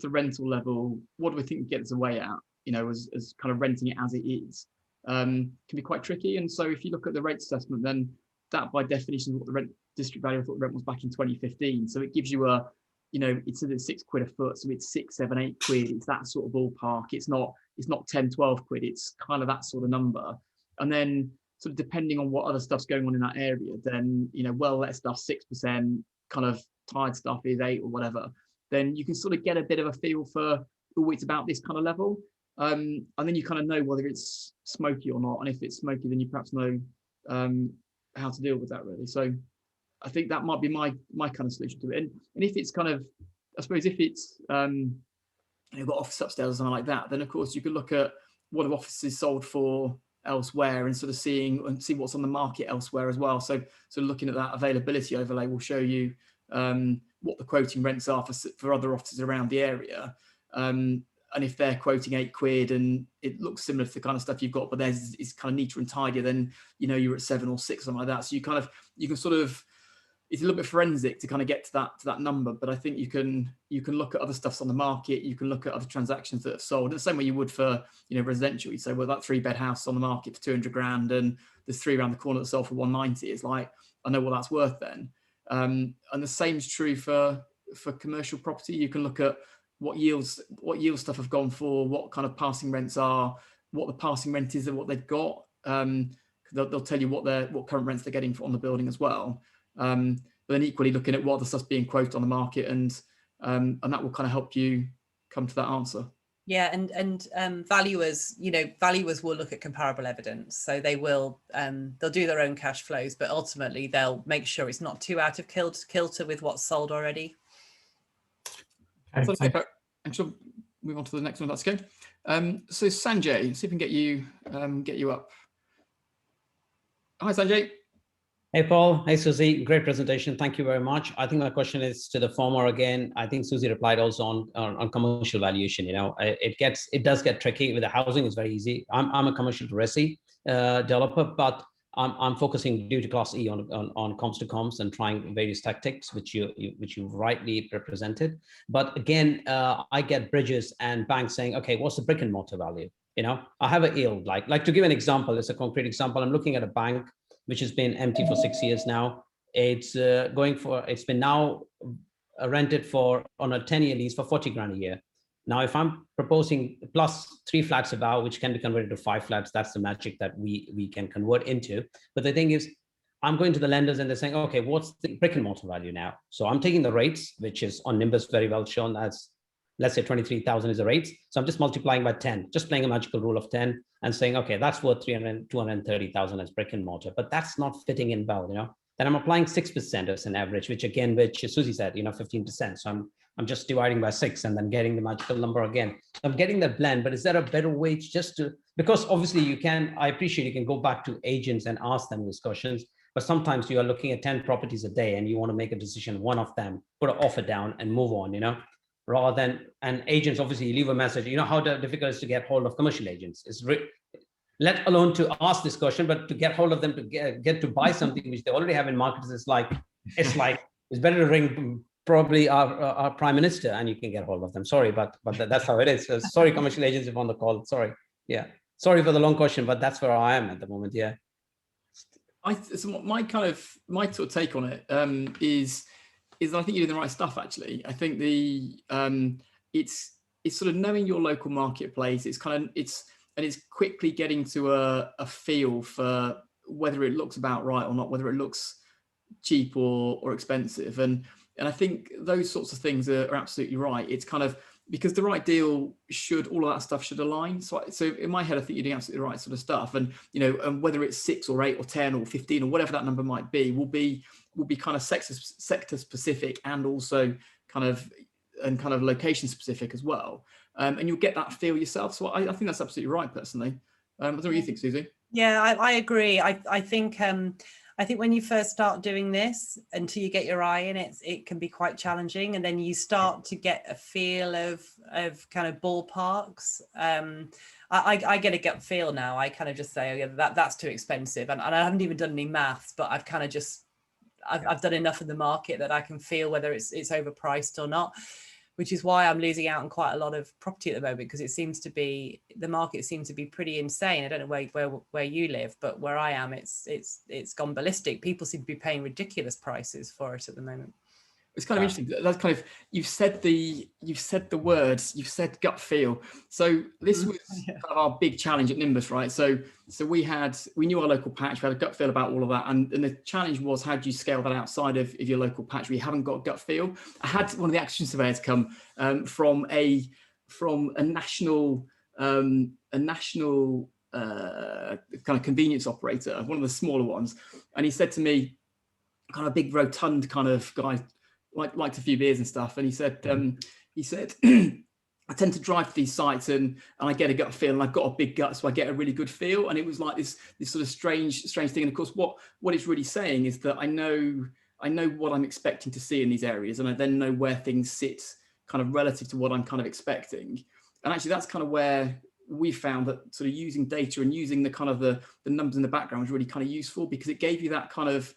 rental level, what do we think gets away at, you know, as kind of renting it as it is, can be quite tricky. And so if you look at the rate assessment, then that by definition is what the rent district value of the rent was back in 2015. So it gives you a, you know, it's at £6 a foot, so it's 6, 7, 8 quid. It's that sort of ballpark. It's not 10, 12 quid. It's kind of that sort of number. And then sort of depending on what other stuff's going on in that area, then, you know, well let stuff 6%, kind of tired stuff is 8 or whatever, then you can sort of get a bit of a feel for, oh, it's about this kind of level. And then you kind of know whether it's smoky or not. And if it's smoky, then you perhaps know how to deal with that, really. So I think that might be my kind of solution to it. And if it's kind of, I suppose if it's you've got office upstairs or something like that, then of course you could look at what have offices sold for elsewhere and sort of see what's on the market elsewhere as well. So looking at that availability overlay will show you what the quoting rents are for other offices around the area. And if they're quoting 8 quid and it looks similar to the kind of stuff you've got, but theirs is kind of neater and tidier, then, you know, you're at 7 or 6, something like that. So you can sort of, it's a little bit forensic to kind of get to that number. But I think you can look at other stuffs on the market. You can look at other transactions that have sold the same way you would for, you know, residential. You say, well, that 3-bed house on the market for 200 grand and there's 3 around the corner that sold for 190. It's like, I know what that's worth then. And the same is true for commercial property. You can look at what yield stuff have gone for, what kind of passing rents are, what the passing rent is and what they've got. They'll tell you what current rents they're getting on the building as well. But then equally looking at what other stuff's being quoted on the market, and that will kind of help you come to that answer. Yeah, and valuers, you know, valuers will look at comparable evidence. So they will, they'll do their own cash flows, but ultimately they'll make sure it's not too out of kilter with what's sold already. Okay, I'm sure move on to the next one. That's okay. So Sanjay, see if we can get you up. Hi, Sanjay. Hey, Paul. Hey, Suzi. Great presentation. Thank you very much. I think my question is to the former again. I think Suzi replied also on commercial valuation. You know, it does get tricky with the housing. It's very easy. I'm a commercial resi developer, but I'm focusing due to Class E on comms to comms and trying various tactics, which you rightly represented. But again, I get bridges and banks saying, okay, what's the brick and mortar value? I have a yield, like to give an example, it's a concrete example. I'm looking at a bank which has been empty for 6 years now. It's been now rented for on a 10-year lease for 40 grand a year. Now, if I'm proposing plus 3 flats above, which can be converted to 5 flats, that's the magic that we can convert into. But the thing is, I'm going to the lenders and they're saying, okay, what's the brick and mortar value now? So I'm taking the rates, which is on Nimbus very well shown as, let's say 23,000 is the rates. So I'm just multiplying by 10, just playing a magical rule of 10 and saying, okay, that's worth 230,000 as brick and mortar, but that's not fitting in well, Then I'm applying 6% as an average, which Suzi said, 15%. So I'm just dividing by 6 and then getting the magical number again. I'm getting the blend, but is there a better way because obviously I appreciate you can go back to agents and ask them these questions, but sometimes you are looking at 10 properties a day and you want to make a decision, one of them, put an offer down and move on, rather than, and agents, obviously you leave a message, how difficult it is to get hold of commercial agents. Let alone to ask this question, but to get hold of them to get to buy something which they already have in markets, it's better to ring probably our prime minister and you can get hold of them. Sorry, but that's how it is. So sorry, commercial agents, if on the call. Sorry. Yeah. Sorry for the long question, but that's where I am at the moment. Yeah. So my sort of take on it is I think you're doing the right stuff. Actually, I think it's sort of knowing your local marketplace. It's quickly getting to a feel for whether it looks about right or not, whether it looks cheap or expensive, and I think those sorts of things are absolutely right. It's kind of because the right deal all of that stuff should align. So in my head, I think you're doing absolutely the right sort of stuff. And, and whether it's 6 or 8 or 10 or 15 or whatever that number might be, will be kind of sector specific and also kind of location specific as well. And you'll get that feel yourself. So I think that's absolutely right, personally. I don't know what you think, Suzi. Yeah, I agree. I think when you first start doing this, until you get your eye in it, it can be quite challenging. And then you start to get a feel of kind of ballparks. I get a gut feel now. I kind of just say, oh, yeah, that's too expensive. And I haven't even done any maths, but I've kind of I've done enough in the market that I can feel whether it's overpriced or not, which is why I'm losing out on quite a lot of property at the moment, because the market seems to be pretty insane. I don't know where you live, but where I am, it's gone ballistic. People seem to be paying ridiculous prices for it at the moment. It's kind of interesting. That's kind of, you've said the words, you've said gut feel. So this was kind of our big challenge at Nimbus, right? So we knew our local patch, we had a gut feel about all of that. And the challenge was, how do you scale that outside of your local patch where you haven't got a gut feel? I had one of the action surveyors come from a national kind of convenience operator, one of the smaller ones. And he said to me, kind of big rotund kind of guy, liked a few beers and stuff, and he said I tend to drive to these sites and I get a gut feel, and I've got a big gut, so I get a really good feel. And it was like this sort of strange thing. And of course, what it's really saying is that I know what I'm expecting to see in these areas, and I then know where things sit kind of relative to what I'm kind of expecting. And actually, that's kind of where we found that sort of using data and using the kind of the numbers in the background was really kind of useful, because it gave you that kind of,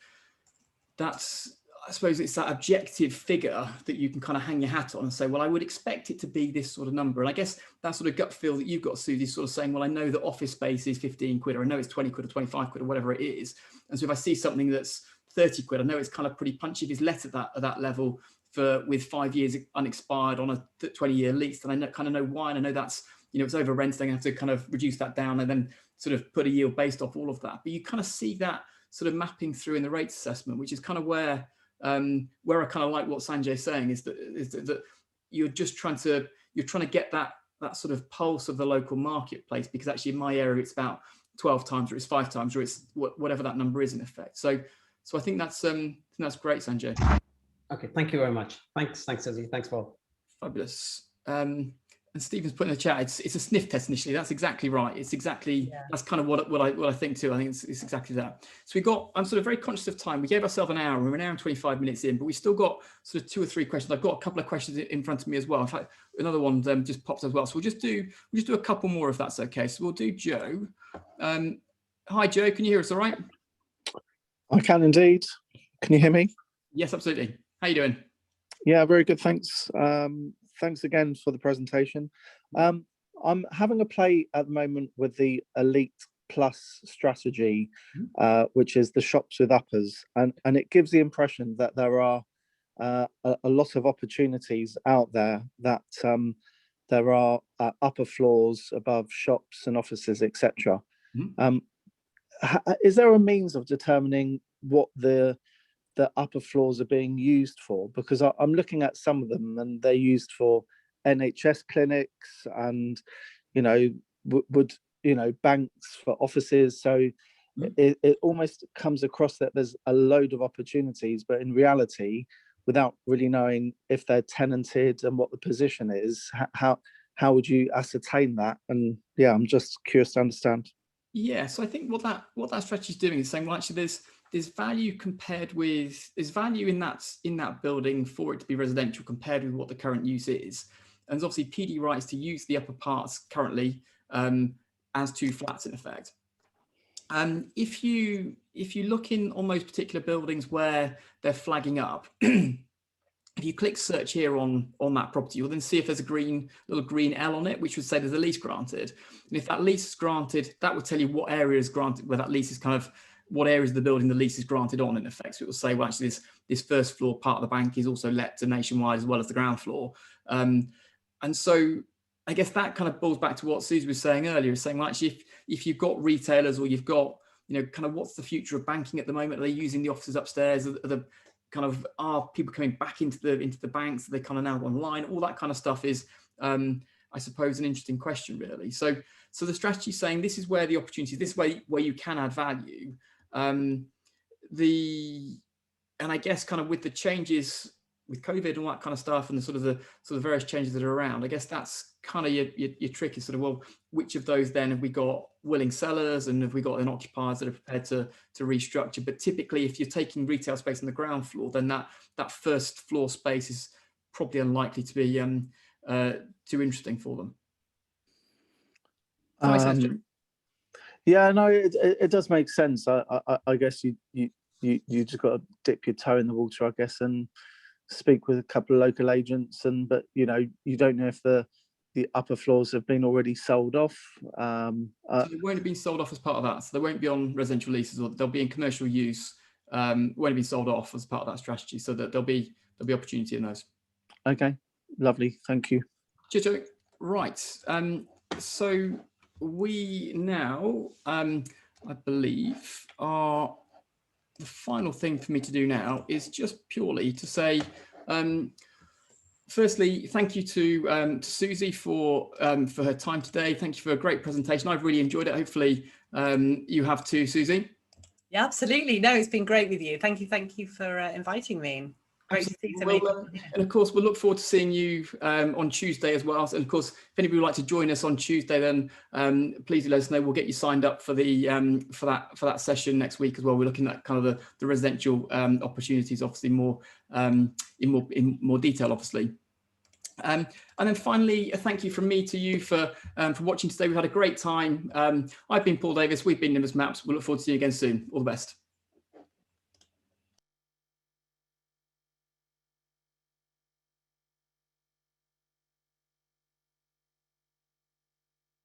I suppose it's that objective figure that you can kind of hang your hat on and say, well, I would expect it to be this sort of number. And I guess that sort of gut feel that you've got, Suzi, is sort of saying, well, I know that office space is 15 quid, or I know it's 20 quid or 25 quid or whatever it is. And so if I see something that's 30 quid, I know it's kind of pretty punchy. If it's let at that level with 5 years unexpired on a 20-year lease, then I kind of know why. And I know that's, it's over rented. I'm going to have to kind of reduce that down and then sort of put a yield based off all of that. But you kind of see that sort of mapping through in the rates assessment, which is kind of where I kind of like what Sanjay's saying is that you're trying to get that sort of pulse of the local marketplace, because actually in my area it's about 12 times, or it's 5 times, or it's whatever that number is in effect. So I think that's great, Sanjay. Okay, thank you very much. Thanks, Suzi. Thanks, Bob. Fabulous. And Stephen's put in the chat, it's a sniff test initially. That's exactly right. It's exactly, that's kind of what I think too. I think it's exactly that. So I'm sort of very conscious of time. We gave ourselves an hour, we're an hour and 25 minutes in, but we still got sort of 2 or 3 questions. I've got a couple of questions in front of me as well. In fact, another one just popped as well. So we'll just do a couple more if that's okay. So we'll do Joe. Hi, Joe, can you hear us all right? I can indeed. Can you hear me? Yes, absolutely. How you doing? Yeah, very good. Thanks. Thanks again for the presentation. I I'm having a play at the moment with the Elite Plus strategy, which is the shops with uppers, and it gives the impression that there are a lot of opportunities out there, that there are upper floors above shops and offices, etc. Is there a means of determining what the upper floors are being used for? Because I'm looking at some of them and they're used for NHS clinics and, would banks for offices. So it almost comes across that there's a load of opportunities, but in reality, without really knowing if they're tenanted and what the position is, how would you ascertain that? And yeah, I'm just curious to understand. Yeah, so I think what that strategy is doing is saying, well, actually, there's value there's value in that building for it to be residential compared with what the current use is. And there's obviously PD rights to use the upper parts currently as 2 flats in effect. If you look in on those particular buildings where they're flagging up, if you click search here on that property, you'll then see if there's a little green L on it, which would say there's a lease granted. And if that lease is granted, that would tell you what area is granted, where that lease is what areas of the building the lease is granted on in effect. So it will say, well, actually this first floor part of the bank is also let to Nationwide as well as the ground floor. And so I guess that kind of boils back to what Suzi was saying earlier, saying, well, actually, if you've got retailers or you've got, kind of what's the future of banking at the moment? Are they using the offices upstairs? Are people coming back into the banks? Are they kind of now online? All that kind of stuff is, I suppose, an interesting question, really. So the strategy is saying this is where the opportunities, this way where you can add value. And I guess kind of with the changes with COVID and all that kind of stuff, and the sort of various changes that are around, I guess that's kind of your trick is sort of, well, which of those then have we got willing sellers, and have we got then occupiers that are prepared to restructure? But typically, if you're taking retail space on the ground floor, then that first floor space is probably unlikely to be too interesting for them. Does that make sense, Jim? Yeah, no, it does make sense. I guess you just got to dip your toe in the water, I guess, and speak with a couple of local agents, but you don't know if the upper floors have been already sold off. So they won't have been sold off as part of that. So they won't be on residential leases, or they'll be in commercial use. Won't have been sold off as part of that strategy. So that there'll be opportunity in those. Okay, lovely, thank you. Cheers, Joe. Right. So we now, I believe, are the final thing for me to do now is just purely to say, firstly, thank you to Suzi for her time today. Thank you for a great presentation. I've really enjoyed it. Hopefully you have too, Suzi. Yeah, absolutely. No, it's been great with you. Thank you for inviting me. Great to see so many people. And of course, we'll look forward to seeing you on Tuesday as well. And of course, if anybody would like to join us on Tuesday, then please do let us know. We'll get you signed up for the for that session next week as well. We're looking at kind of the residential opportunities, obviously more in more detail, obviously. And then finally, a thank you from me to you for watching today. We've had a great time. I've been Paul Davis. We've been Nimbus Maps. We'll look forward to seeing you again soon. All the best.